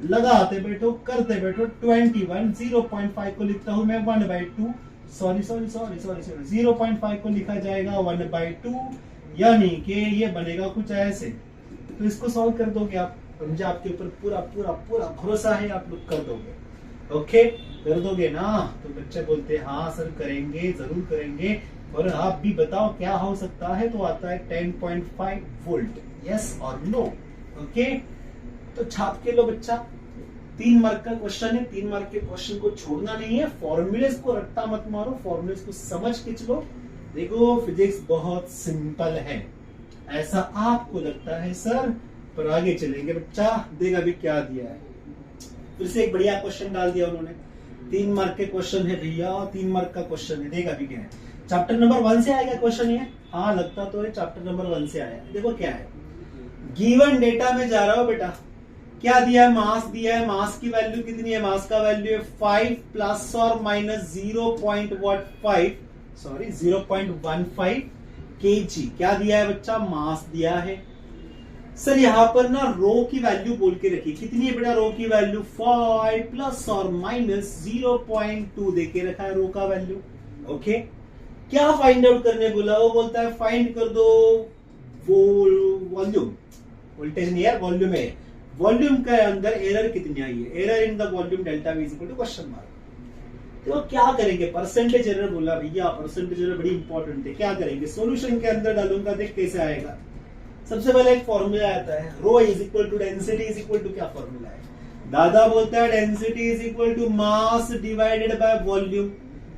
लगाते बैठो करते बैठो 21, 0.5 को लिखता हूं मैं 1/2, सॉरी 0.5 को लिखा जाएगा 1/2, यानी कि ये बनेगा कुछ ऐसे। तो इसको सॉल्व कर दोगे आप, मुझे आपके ऊपर पूरा पूरा पूरा भरोसा है, आप लोग कर दोगे, ओके कर दोगे ना। तो बच्चे बोलते हैं हाँ सर करेंगे, जरूर करेंगे, और आप भी बताओ क्या हो सकता है, तो आता है 10.5 वोल्ट, यस और नो, ओके। तो छाप के लो बच्चा, 3 मार्क का क्वेश्चन है, 3 मार्क के क्वेश्चन को छोड़ना नहीं है, फॉर्मूले को रट्टा मत मारो, फॉर्मूले को समझ के चलो। देखो फिजिक्स बहुत सिंपल है, ऐसा आपको लगता है सर, पर आगे चलेंगे बच्चा, देगा भी क्या दिया है, फिर से एक बढ़िया क्वेश्चन डाल दिया उन्होंने, 3 मार्क के क्वेश्चन है भैया, 3 मार्क का क्वेश्चन है, देगा भी क्या है, चैप्टर नंबर 1 से आएगा क्वेश्चन ये, हाँ लगता तो है चैप्टर नंबर 1 से आया। देखो क्या है, गिवन डेटा में जा रहा हो बेटा, क्या दिया है, मास दिया है, मास की वैल्यू कितनी है, मास का वैल्यू है 5 प्लस और माइनस 0.15 kg, क्या दिया है बच्चा, मास दिया है। सर यहाँ पर ना रो की वैल्यू बोल के रखी, कितनी है बेटा रो की वैल्यू, 5 प्लस और माइनस 0.2 दे के रखा है रो का वैल्यू, ओके। क्या फाइंड आउट करने बोला, वो बोलता है फाइंड कर दो वॉल्यूम, वोल्टेज नहीं यार वॉल्यूम है, वॉल्यूम के अंदर एरर कितनी आई है, error in the volume delta V is equal to question mark. तो क्या करेंगे, परसेंटेज एरर बोला भैया, परसेंटेज एरर बड़ी इंपॉर्टेंट है, क्या करेंगे, सॉल्यूशन के अंदर डालूंगा, देख कैसे आएगा। सबसे पहले एक फॉर्मूला आता है, rho is equal to density is equal to, क्या फॉर्मूला है, दादा बोलता है density is equal to mass divided by volume.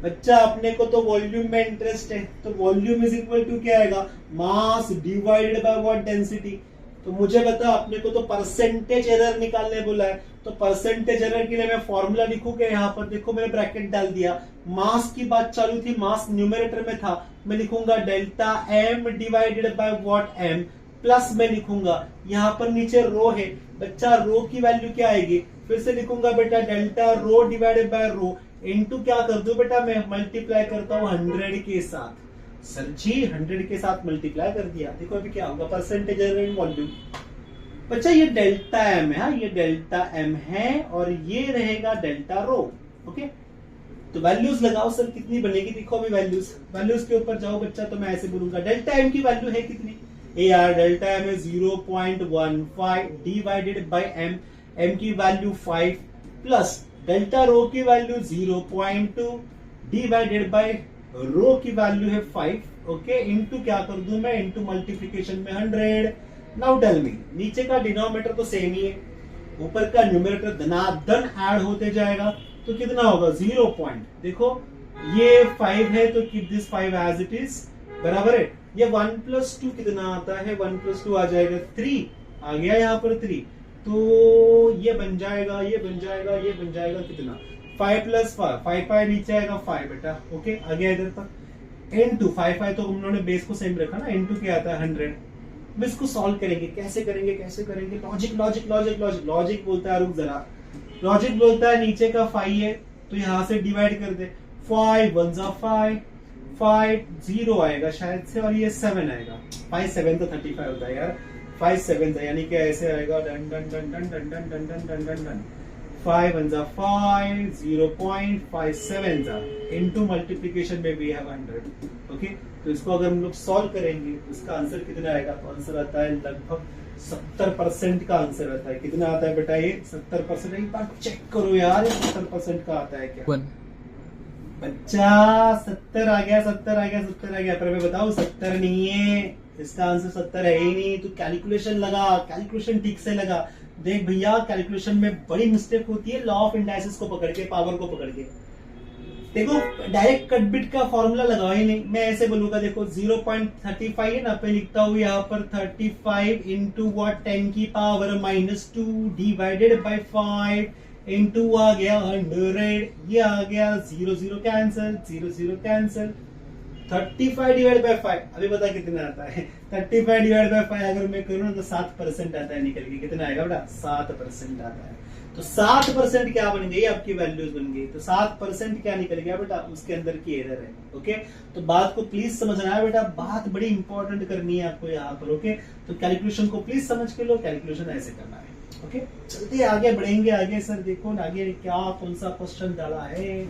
बच्चा अपने को तो वॉल्यूम में इंटरेस्ट है, तो वॉल्यूम इज इक्वल टू क्या आएगा, मास डिवाइडेड बाय व्हाट, डेंसिटी। तो मुझे बता, अपने को तो परसेंटेज एरर निकालने बोला है, तो परसेंटेज एरर के लिए मैं फॉर्मूला लिखूंगा, यहाँ पर देखो मैंने ब्रैकेट डाल दिया, मास की बात चालू थी, मास न्यूमरेटर में था, मैं लिखूंगा delta M divided by what M, plus में लिखूंगा यहाँ पर नीचे रो है बच्चा, रो की वैल्यू क्या आएगी, फिर से लिखूंगा बेटा delta rho divided by rho, into क्या कर दूं बेटा, मैं मल्टीप्लाई करता हूं 100 के साथ। सर जी 100 के साथ मल्टीप्लाई कर दिया, देखो अभी क्या होगा, परसेंटेज इन वॉल्यूम। बच्चा ये डेल्टा एम है, ये डेल्टा एम है और ये रहेगा डेल्टा रो, ओके। तो वैल्यूज लगाओ सर, कितनी बनेगी, देखो अभी वैल्यूज के ऊपर जाओ बच्चा, तो मैं ऐसे बोलूंगा डेल्टा एम की वैल्यू है कितनी, ए आर डेल्टा एम है 0.15 डिवाइडेड बाय एम, एम की वैल्यू 5 प्लस डेल्टा रो की वैल्यू 0.2 डिवाइडेड बाय रो की वैल्यू है 5, ओके, इनटू क्या कर दूं मैं, इनटू मल्टीप्लिकेशन में 100। नाउ टेल मी, नीचे का डिनोमिनेटर तो सेम ही है, ऊपर का न्यूमरेटर धनाधन ऐड होते जाएगा, तो कितना होगा 0 पॉइंट, देखो ये 5 है तो keep this 5 as it is, बराबर है। ये 1 प्लस 2 कितना आता है, 1 प्लस 2 आ जाएगा 3, आ गया यहाँ पर 3, तो ये बन जाएगा, ये बन जाएगा, ये बन जाएगा कितना, 5 प्लस 5 नीचे आएगा 5 बेटा, ओके, आ गया इधर तक। इनटू 5 तो हम लोगों ने बेस को सेम रखा ना, इनटू क्या आता है 100। अब इसको सॉल्व करेंगे, कैसे करेंगे, कैसे करेंगे, logic logic logic logic logic बोलता है, रुक जरा, लॉजिक बोलता है नीचे का 5 है तो यहां से डिवाइड कर दे, 5 1 जा 5, 5 0 आएगा शायद से, और ये 7 आएगा, 5 7 तो 35 होता है यार, 5 7 था, यानी कि ऐसे आएगा done done done done done done done done done done done, 5 1 जा 5, 0.57 जा, इनटू मल्टीप्लिकेशन में भी है 100, ओके। तो इसको अगर हम लोग सॉल्व करेंगे तो इसका आंसर कितना आएगा, तो आंसर आता है लगभग 70% का आंसर आता है। कितना आता है बेटा ये 70%, एक बार चेक करो यार, 70% का आता है क्या बच्चा, 70 आ गया, 70 आ गया, 70 आ गया, पर मैं बताऊं 70 नहीं है, इसका आंसर 70 है ही नहीं। तो कैलकुलेशन लगा, कैलकुलेशन ठीक से लगा, देख भैया कैलकुलेशन में बड़ी मिस्टेक होती है, लॉ ऑफ इंडाइसिस को पकड़ के, पावर को पकड़ के। देखो डायरेक्ट कट बिट का फॉर्मूला लगाओ ही नहीं, मैं ऐसे बोलूंगा, देखो 0.35 है ना, पे लिखता हूँ यहाँ पर 35 इंटू वॉट 10 की पावर -2 डिवाइडेड बाय 5 इंटू आ गया 100, ये आ गया 0 0 कैंसिल, 0 0 कैंसिल, 35 डिवाइड बाय 5, अभी बता कितना आता है, 35 डिवाइड बाय 5 अगर मैं करूँ तो 7% आता है निकल के, कितना आएगा बेटा 7% आता है। तो 7% क्या बन गई, आपकी वैल्यूज बन गई, तो 7% क्या निकल गया बेटा, उसके अंदर की एरर है, ओके। तो बात को प्लीज समझना है बेटा, बात बड़ी इंपॉर्टेंट करनी है आपको यहाँ पर, ओके। तो कैलकुलेशन को प्लीज समझ के लो, कैलकुलेशन ऐसे करना है, ओके। चलते आगे बढ़ेंगे, आगे सर देखो आगे क्या कौन सा क्वेश्चन डाला है,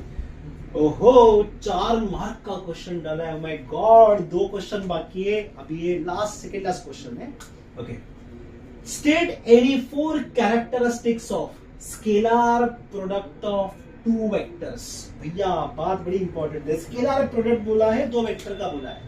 ओहो 4 मार्क का क्वेश्चन डाला है, माय गॉड, 2 क्वेश्चन बाकी है, अभी ये सेकंड लास्ट क्वेश्चन है, okay. State any 4 characteristics of scalar product of 2 vectors. भैया बात बड़ी इंपॉर्टेंट है, स्केलर प्रोडक्ट बोला है, 2 वेक्टर का बोला है,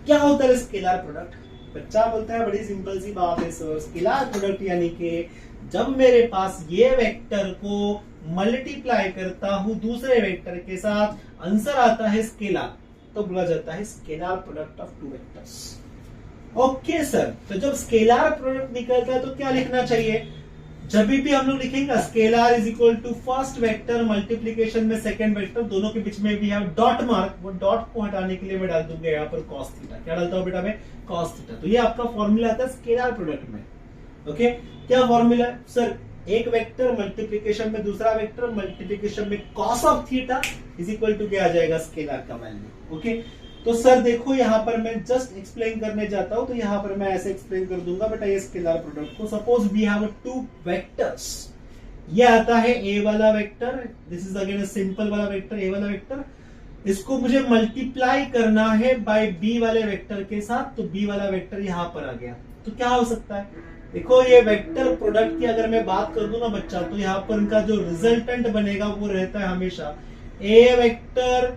क्या होता है स्केलर प्रोडक्ट, बच्चा बोलता है बड़ी सिंपल सी बात है सर, स्केलर प्रोडक्ट यानी कि जब मेरे पास ये वेक्टर को मल्टीप्लाई करता हूं दूसरे वेक्टर के साथ, आंसर आता है स्केलर, तो बोला जाता है scalar product of 2 vectors, okay sir. तो जब स्केलर प्रोडक्ट निकलता है तो क्या लिखना चाहिए, जब भी हम लोग लिखेंगे scalar is equal to first vector multiplication में सेकंड वेक्टर, दोनों के बीच में भी है डॉट मार्क, वो डॉट को हटाने के लिए मैं डाल दूंगा यहाँ पर कॉस थीटा, क्या डालता हूँ बेटा मैं, कॉस थीटा। तो ये आपका फॉर्मूला आता है स्केलर प्रोडक्ट में, ओके। क्या फॉर्मूला है सर, एक वेक्टर मल्टीप्लीकेशन में दूसरा वेक्टर मल्टीप्लीकेशन में cos of theta is equal to क्या आ जाएगा, स्केलर का वैल्यू, ओके। तो सर देखो यहाँ पर मैं जस्ट एक्सप्लेन करने जाता हूं, तो यहाँ पर मैं ऐसे एक्सप्लेन कर दूंगा बेटा ये स्केलर प्रोडक्ट को। सपोज वी हैव 2 वेक्टर्स, ये आता है ए वाला vector, this is again simple वाला वेक्टर, ए वाला वेक्टर, इसको मुझे मल्टीप्लाई करना है बाय बी वाले वेक्टर के साथ, तो बी वाला वेक्टर यहाँ पर आ गया, तो क्या हो सकता है, देखो ये वेक्टर प्रोडक्ट की अगर मैं बात कर दूं ना बच्चा, तो यहाँ पर उनका जो रिजल्टेंट बनेगा वो रहता है हमेशा ए वेक्टर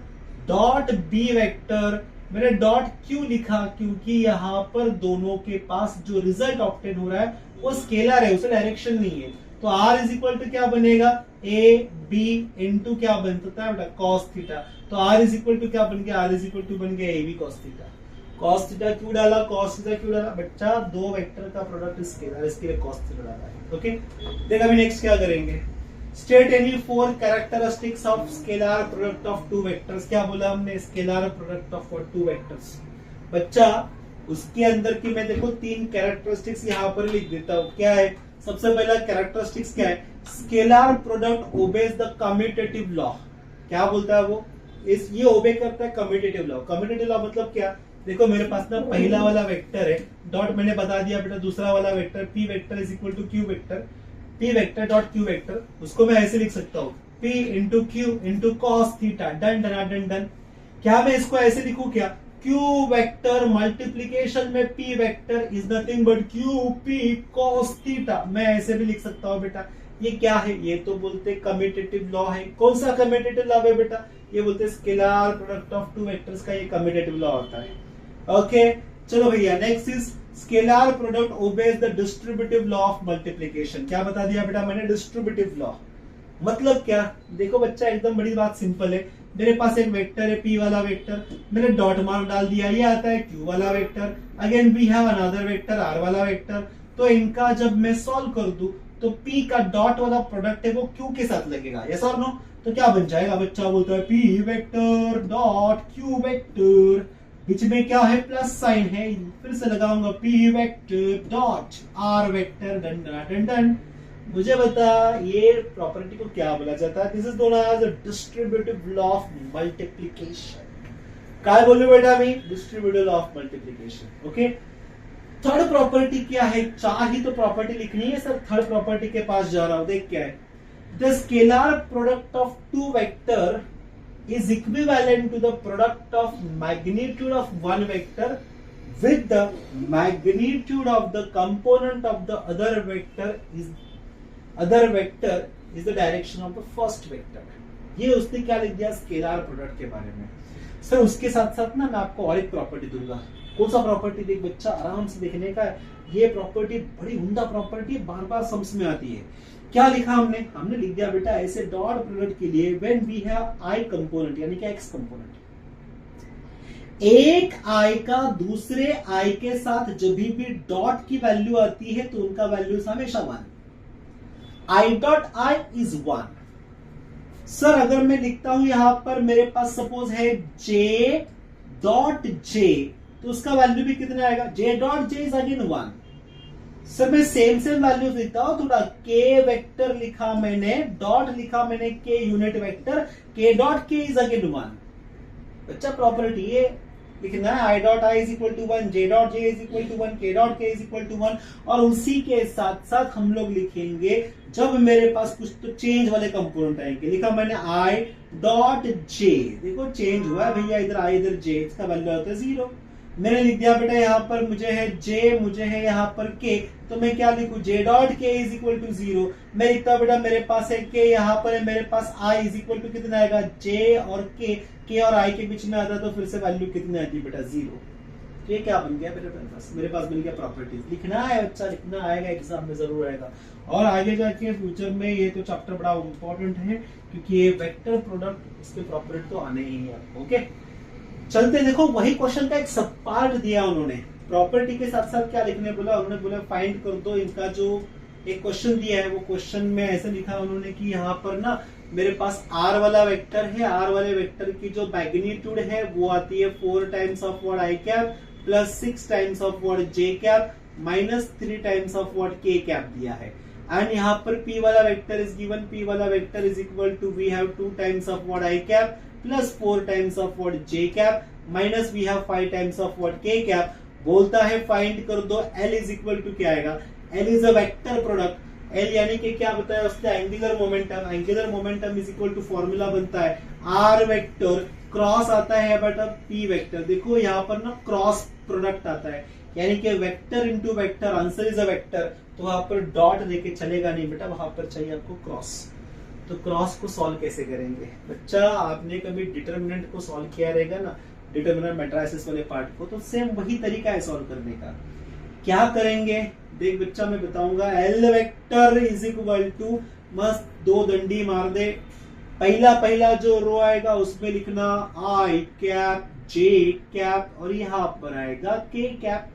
डॉट बी वेक्टर। मैंने डॉट क्यों लिखा, क्योंकि यहाँ पर दोनों के पास जो रिजल्ट ऑब्टेन हो रहा है वो स्केलर है, उसे डायरेक्शन नहीं है, तो आर इज इक्वल टू क्या बनेगा, ए बी इंटू क्या बनता है बेटा कॉस थीटा, तो आर इज इक्वल टू क्या बन गया, आर इज इक्वल टू बन गया A B cos theta. Cos theta क्यों डाला, कॉस थीटा क्यों डाला बच्चा, 2 वेक्टर का प्रोडक्ट स्केलर, इसके लिए कॉस थीटा डाला है, ओके। देख अभी नेक्स्ट क्या करेंगे, state any 4 characteristics of scalar product of 2 vectors. क्या बोला हमने, स्केलर प्रोडक्ट ऑफ 2 वेक्टर्स। बच्चा उसके अंदर की मैं देखो 3 कैरेक्टरिस्टिक्स यहाँ पर लिख देता हूँ, क्या है, सबसे पहला कैरेक्टरिस्टिक्स क्या है, scalar product obeys the commutative law. क्या बोलता है वो, इस ये ओबे करता है कम्यूटेटिव लॉ। कम्यूटेटिव लॉ मतलब क्या, देखो मेरे पास ना पहला वाला वेक्टर है, डॉट मैंने बता दिया बेटा, दूसरा वाला vector P vector is equal to Q vector, P vector dot Q vector, उसको मैं ऐसे लिख सकता हूँ P into Q into cos theta, done done done done. क्या मैं इसको ऐसे लिखूं क्या, Q वेक्टर मल्टीप्लीकेशन में P vector is nothing but QP cos theta. मैं ऐसे भी लिख सकता हूं बेटा। ये क्या है? ये तो बोलते कम्यूटेटिव लॉ है। कौन सा कम्यूटेटिव लॉ है बेटा? ये बोलते scalar product of two vectors का ये कम्यूटेटिव लॉ होता है। ओके चलो भैया, next is scalar product obeys the distributive law of multiplication. क्या बता दिया बेटा मैंने? डिस्ट्रीब्यूटिव लॉ मतलब क्या? देखो बच्चा, एकदम बड़ी बात सिंपल है। मेरे पास एक वेक्टर है P वाला वेक्टर, मैंने डॉट मार्क डाल दिया, ये आता है Q वाला vector. Again we have another vector R वाला वेक्टर। तो इनका जब मैं सॉल्व कर दूं तो P का डॉट वाला प्रोडक्ट है वो Q के साथ लगेगा, यस और नो? तो क्या बन जाएगा? बच्चा बोलता है P vector dot Q vector, बीच में क्या है? प्लस साइन है। फिर से लगाऊंगा P vector dot R vector. Done done done. मुझे बता ये प्रॉपर्टी को क्या बोला जाता है? This is known as distributive law of multiplication. क्या बोलूं बेटा मैं? Distributive law of multiplication. Okay, third property क्या है? चार ही तो प्रॉपर्टी लिखनी है सर, थर्ड प्रॉपर्टी के पास जा रहा हूं। देख क्या है? The scalar product of two vector is equivalent to the product of magnitude of one vector with the magnitude of the component of the other vector is the direction of the first vector। ये उसने क्या लिख दिया? Scalar product के बारे में। Sir उसके साथ साथ ना मैं आपको और एक प्रॉपर्टी दूंगा। कौन सा प्रॉपर्टी? देख बच्चा, आराम से देखने का है। ये प्रॉपर्टी बड़ी उम्दा प्रॉपर्टी, बार बार समझ में आती है। क्या लिखा हमने? हमने लिख दिया बेटा ऐसे डॉट प्रोडक्ट के लिए when we have i component यानी कि x कंपोनेंट, एक i का दूसरे i के साथ जब भी डॉट की वैल्यू आती है तो उनका वैल्यू हमेशा 1। i dot i is 1। Sir अगर मैं लिखता हूं यहां पर मेरे पास सपोज है j डॉट j, तो उसका वैल्यू भी कितना आएगा? j dot j is again 1। Sir मैं सेम वैल्यू लिखता हूं, थोड़ा k वेक्टर लिखा मैंने, डॉट लिखा मैंने k unit vector, k dot k is again 1। बच्चा प्रॉपर्टी ये लिखना है, i dot i is equal to 1, j dot j is equal to 1, k dot k is equal to 1। और उसी के साथ साथ हम लोग लिखेंगे जब मेरे पास कुछ तो चेंज वाले कंपोनेंट आएंगे। लिखा मैंने i डॉट j, देखो चेंज हुआ है भैया, इधर i इधर j, इसका वैल्यू आता है 0। मैंने लिख दिया बेटा यहाँ पर मुझे है j, मुझे है यहाँ पर k, तो मैं क्या लिखूं? j dot k is equal to 0। मैं लिखता बेटा मेरे पास है k, यहाँ पर है मेरे पास i इज इक्वल टू कितना आएगा? j और k और i के बीच में आता तो फिर से वैल्यू कितनी आती बेटा? 0। तो ये क्या बन गया मेरे पास मिल गया प्रॉपर्टीज। लिखना है बच्चा, लिखना आएगा, एग्जाम में जरूर आएगा। और आगे जाके फ्यूचर में ये तो चैप्टर बड़ा इंपॉर्टेंट है क्योंकि ये वेक्टर प्रोडक्ट, इसके प्रॉपर्टी तो आने ही है। ओके चलते, देखो वही क्वेश्चन का एक सब पार्ट दिया उन्होंने। प्रॉपर्टी के साथ साथ क्या लिखने बोला? उन्होंने बोला फाइंड कर दो इनका जो एक क्वेश्चन दिया है, वो क्वेश्चन में ऐसे लिखा उन्होंने कि यहाँ पर ना मेरे पास r वाला वेक्टर है, r वाले वेक्टर की जो मैग्नीट्यूड है वो आती है 4 times of what i cap plus 6 times of what j cap minus 3 times of what k cap दिया है। एंड यहाँ पर p वाला वेक्टर इज गिवन, p वाला vector is equal to we have 2 times of what i cap plus 4 times of what j cap minus we have 5 times of what k cap. बोलता है find कर दो L is equal to क्या आएगा? L is a vector product. L यानी कि क्या बताया उसने? Angular momentum. Angular momentum is equal to formula बनता है r वेक्टर क्रॉस आता है बटा p वेक्टर। देखो यहाँ पर ना क्रॉस प्रोडक्ट आता है, यानी कि vector into vector, answer is a vector. तो वहां पर डॉट लेके चलेगा नहीं बेटा, वहां पर चाहिए आपको क्रॉस। तो क्रॉस को सॉल्व कैसे करेंगे बच्चा? आपने कभी डिटरमिनेंट को सॉल्व किया रहेगा ना, डिटरमिनेंट मैट्रिसेस वाले पार्ट को, तो सेम वही तरीका है सॉल्व करने का। क्या करेंगे देख बच्चा, मैं बताऊंगा। L vector is equal to, मस्त दो डंडी मार दे। पहला जो रो आएगा उसमें लिखना आई कैप जे कैप और यहाँ पर आएगा के कैप।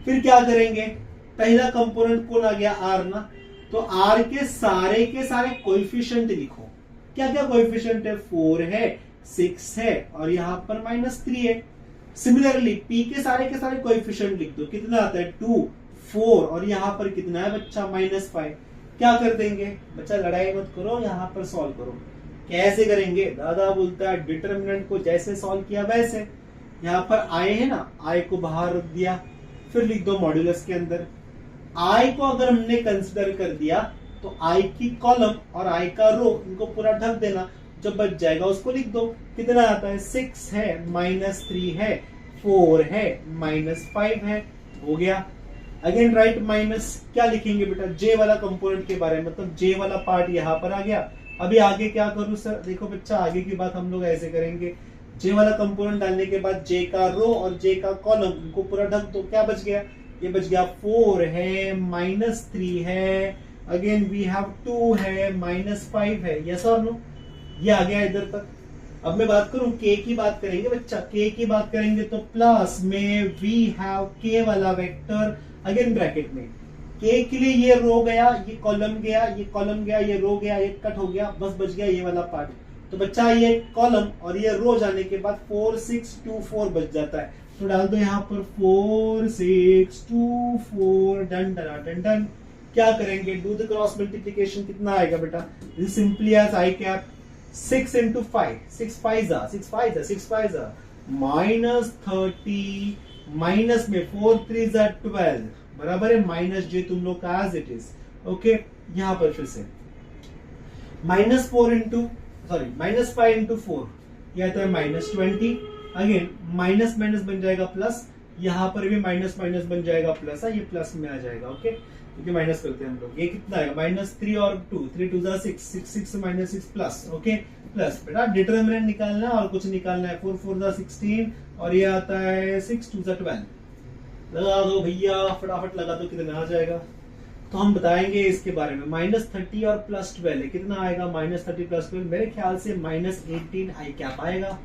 फिर क्या करेंगे? पहला कंपोनेंट कौन आ गया? आर ना, तो आर के सारे कोएफिशिएंट लिखो। क्या क्या कोएफिशिएंट है? 4 है, 6 है और यहाँ पर -3 है। सिमिलरली पी के सारे कोएफिशिएंट लिख दो। कितना आता है? 2, 4 और यहाँ पर कितना है बच्चा? -5। क्या कर देंगे बच्चा? लड़ाई मत करो, यहाँ पर सॉल्व करो। कैसे करेंगे? दादा बोलता है डिटरमिनेंट को जैसे सॉल्व किया वैसे। यहाँ पर आई है ना, आई को बाहर रख दिया, फिर लिख दो मॉड्यूलस के अंदर। आई को अगर हमने कंसिडर कर दिया तो आई की कॉलम और आई का रो इनको पूरा ढक देना, जब बच जाएगा उसको लिख दो। कितना आता है? 6 है, -3 है, 4 है, -5 है, हो गया। अगेन राइट माइनस, क्या लिखेंगे बेटा, जे वाला कंपोनेंट के बारे में, मतलब जे वाला पार्ट यहाँ पर आ गया। अभी आगे क्या करूं सर, देखो बच्चा आगे की बात हम लोग ऐसे करेंगे, जे वाला कंपोनेंट डालने के बाद जे का रो और जे का कॉलम इनको पूरा ढक दो। क्या बच गया, ये बच गया 4 है, -3 है, अगेन वी हैव 2 है, -5 है, यस और नो, ये आ गया इधर तक। अब मैं बात करूं के की बात करेंगे बच्चा, के की बात करेंगे तो प्लस में वी हैव के वाला वेक्टर, अगेन ब्रैकेट में के के लिए ये रो गया, ये कॉलम गया, ये कॉलम गया, ये रो गया, ये कट हो गया, बस बच गया ये वाला पार्ट। तो बच्चा ये कॉलम और ये रो जाने के बाद 4 6 2 4 बच जाता है। तो डाल दो यहाँ पर 4 6 2 4, डन डन डन डन। क्या करेंगे, डू द क्रॉस मल्टीप्लीकेशन, कितना आएगा बेटा, this simply as I cap 6 into 5, 6 5 -30 minus में 4 3 12 बराबर है माइनस जे तुम लोग का एज इट इज। ओके, यहां पर फिर से -5 into 4 यह आता है -20, अगेन माइनस माइनस बन जाएगा प्लस, यहां पर भी माइनस माइनस बन जाएगा प्लस, ये प्लस में आ जाएगा। ओके, क्योंकि माइनस करते हैं हम लोग, ये कितना आएगा -3 और 2, 3 2 6 6 -6 प्लस। ओके, प्लस बेटा डिटरमिनेंट निकालना और कुछ निकालना है, 4 4 16 और ये आता है 6 2 12। लगा दो भैया, फटाफट लगा दो, कितना आ जाएगा। तो हम बताएंगे इसके बारे में, -30 और +12 कितना आएगा, -30 +12 मेरे ख्याल से -18 आई कैप आएगा।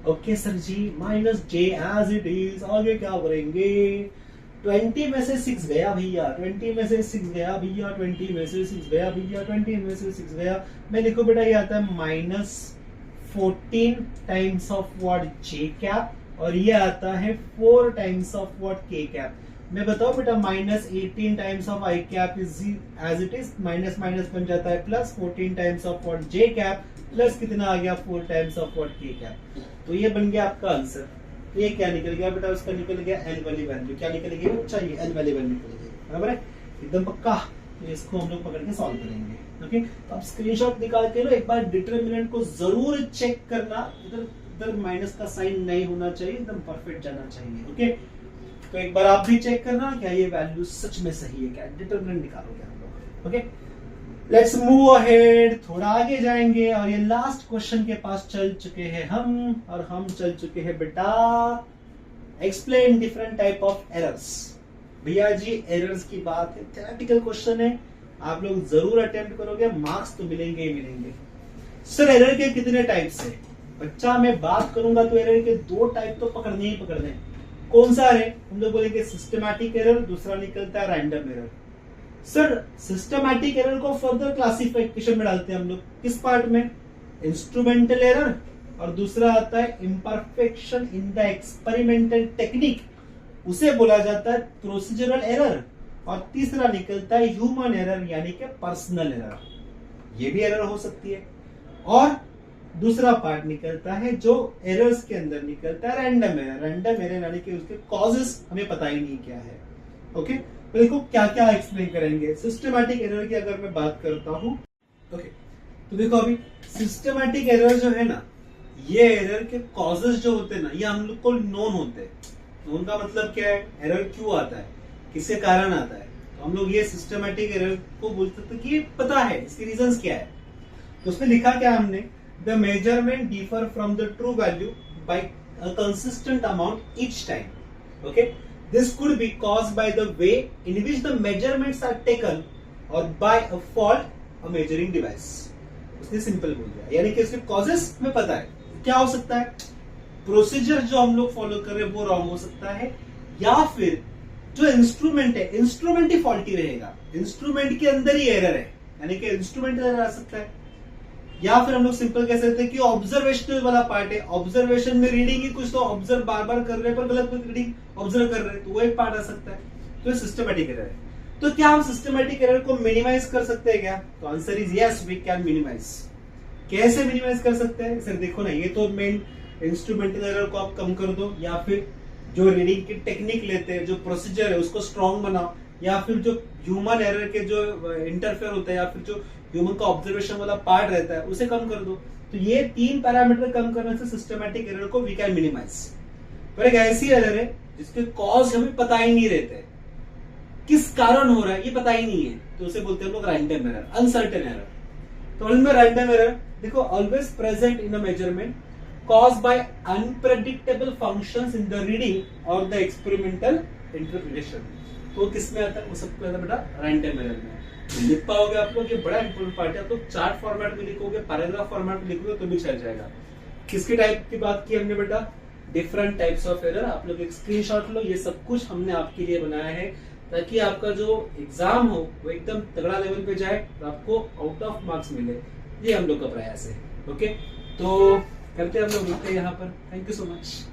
Okay sir ji, -j as it is. आगे क्या करेंगे, 20 में से 6 गया भैया, 20 में से 6 गया भैया, 20 में से 6 गया भैया, 20 में से 6 गया। मैं लिखो बेटा, ये आता है -14 times of what j cap और ये आता है 4 times of what k cap. मैं बताओ बेटा, -18 times of I cap is as it is, minus minus बन जाता है plus, 14 times of what j cap plus कितना आ गया 4 times of what k cap. तो ये बन गया आपका आंसर। ये क्या निकल गया बेटा, उसका निकल गया एल वाली वैल्यू। क्या निकल गई बच्चा, ये एल वाली वैल्यू निकल गई, बराबर है, एकदम पक्का। तो इसको हम लोग पकड़ के सॉल्व करेंगे। ओके, तो आप स्क्रीनशॉट निकाल के लो, एक बार डिटरमिनेंट को जरूर चेक करना, इधर माइनस का साइन नहीं होना चाहिए, एकदम परफेक्ट जाना चाहिए। ओके, तो एक बार आप भी चेक करना क्या ये वैल्यू सच में सही है, क्या डिटरमिनेंट निकालोगे हम लोग। ओके, लेट्स मूव अहेड, थोड़ा आगे जाएंगे और ये लास्ट क्वेश्चन के पास चल चुके हैं हम, और हम चल चुके हैं बेटा explain different type of errors. भैया जी एरर्स की बात है, थ्योरेटिकल क्वेश्चन है, आप लोग जरूर अटेम्प्ट करोगे, मार्क्स तो मिलेंगे ही मिलेंगे। सर एरर के कितने टाइप्स है बच्चा, मैं बात करूंगा तो एरर के 2 टाइप तो पकड़ने ही पकड़ने। कौन सा है, हम लोग बोलेंगे सिस्टमैटिक एरर, दूसरा निकलता है random error. Sir systematic error को फर्दर क्लासिफिकेशन में डालते हैं हम लोग, किस पार्ट में, इंस्ट्रूमेंटल एरर, और दूसरा आता है imperfection in the experimental technique, उसे बोला जाता है प्रोसीजरल एरर, और तीसरा निकलता है ह्यूमन एरर यानी कि पर्सनल एरर, ये भी एरर हो सकती है। और दूसरा पार्ट निकलता है जो एरर्स के अंदर निकलता है रैंडम एरर। रैंडम एरर यानी कि उसके कॉजेस हमें पता ही नहीं क्या है। ओके, तो देखो क्या क्या एक्सप्लेन करेंगे। सिस्टमैटिक एरर की अगर मैं बात करता हूं, ओके, तो देखो अभी सिस्टमैटिक एरर जो है ना, ये एरर के कॉजेस जो होते हैं ना, ये हम लोग को नोन होते हैं। नोन का मतलब क्या है, एरर क्यों आता है, किसके कारण आता है, तो हम लोग ये सिस्टमैटिक एरर को बोलते थे कि ये पता है, इसके रीजंस क्या है। तो उसमें लिखा क्या हमने, the measurement differ from the true value by a consistent amount each time. Okay, this could be caused by the way in which the measurements are taken or by a fault a measuring device। उसने simple बोल दिया, यानी कि उसके causes हमें पता है, क्या हो सकता है, प्रोसीजर जो हम लोग फॉलो कर रहे हैं वो रॉन्ग हो सकता है, या फिर जो इंस्ट्रूमेंट है, इंस्ट्रूमेंट ही फॉल्टी रहेगा, इंस्ट्रूमेंट के अंदर ही एरर है, यानी कि इंस्ट्रूमेंट एरर आ सकता है, या फिर हम लोग सिंपल कह सकते हैं कि ऑब्जर्वेशनल वाला पार्ट है, ऑब्जर्वेशन में रीडिंग ही कुछ तो ऑब्जर्व बार बार कर रहे हैं पर गलत रीडिंग ऑब्जर्व कर रहे हैं, तो वो एक पार्ट आ सकता है। तो सिस्टमैटिक एरर है। तो क्या हम सिस्टमैटिक एरर को मिनिमाइज कर सकते हैं क्या, तो answer is yes, we can minimize. कैसे मिनिमाइज कर सकते हैं सर, देखो ना, ये तो मेन इंस्ट्रूमेंटल एरर को आप कम कर दो, या फिर जो रीडिंग की टेक्निक लेते हैं, जो प्रोसीजर है उसको स्ट्रॉन्ग बनाओ, या फिर जो ह्यूमन एरर के जो इंटरफेयर होता है, या फिर जो ह्यूमन का ऑब्जर्वेशन वाला पार्ट रहता है उसे कम कर दो। तो ये 3 पैरामीटर कम करने से सिस्टमैटिक एरर को वी कैन मिनिमाइज। पर एक ऐसी एरर है जिसके कॉज हमें पता ही नहीं रहते, किस कारण हो रहा है ये पता ही नहीं है, तो उसे बोलते हैं हम लोग रैंडम एरर, अनसर्टेन एरर। तो में रैंडम एरर देखो, always present in a measurement caused by unpredictable functions in the reading or the experimental interpretation। तो किस में आता है, वो सबको आता है बेटा रैंडम एरर में। तो लिख पाओगे आप लोग, ये बड़ा इंपॉर्टेंट पार्ट है। आप लोग चार्ट फॉर्मेट में लिखोगे, पैराग्राफ फॉर्मेट में लिखोगे तो भी चल जाएगा। किसके टाइप की बात की हमने बेटा, डिफरेंट टाइप्स ऑफ एरर। आप लोग एक स्क्रीनशॉट लो, ये सब कुछ हमने आपके लिए बनाया है ताकि आपका जो एग्जाम हो वो एकदम तगड़ा लेवल पे जाए और आपको आउट ऑफ मार्क्स मिले। ये हम लोग का प्रयास है। ओके, तो करते हैं हम लोग, मिलते हैं यहाँ पर। Thank you so much.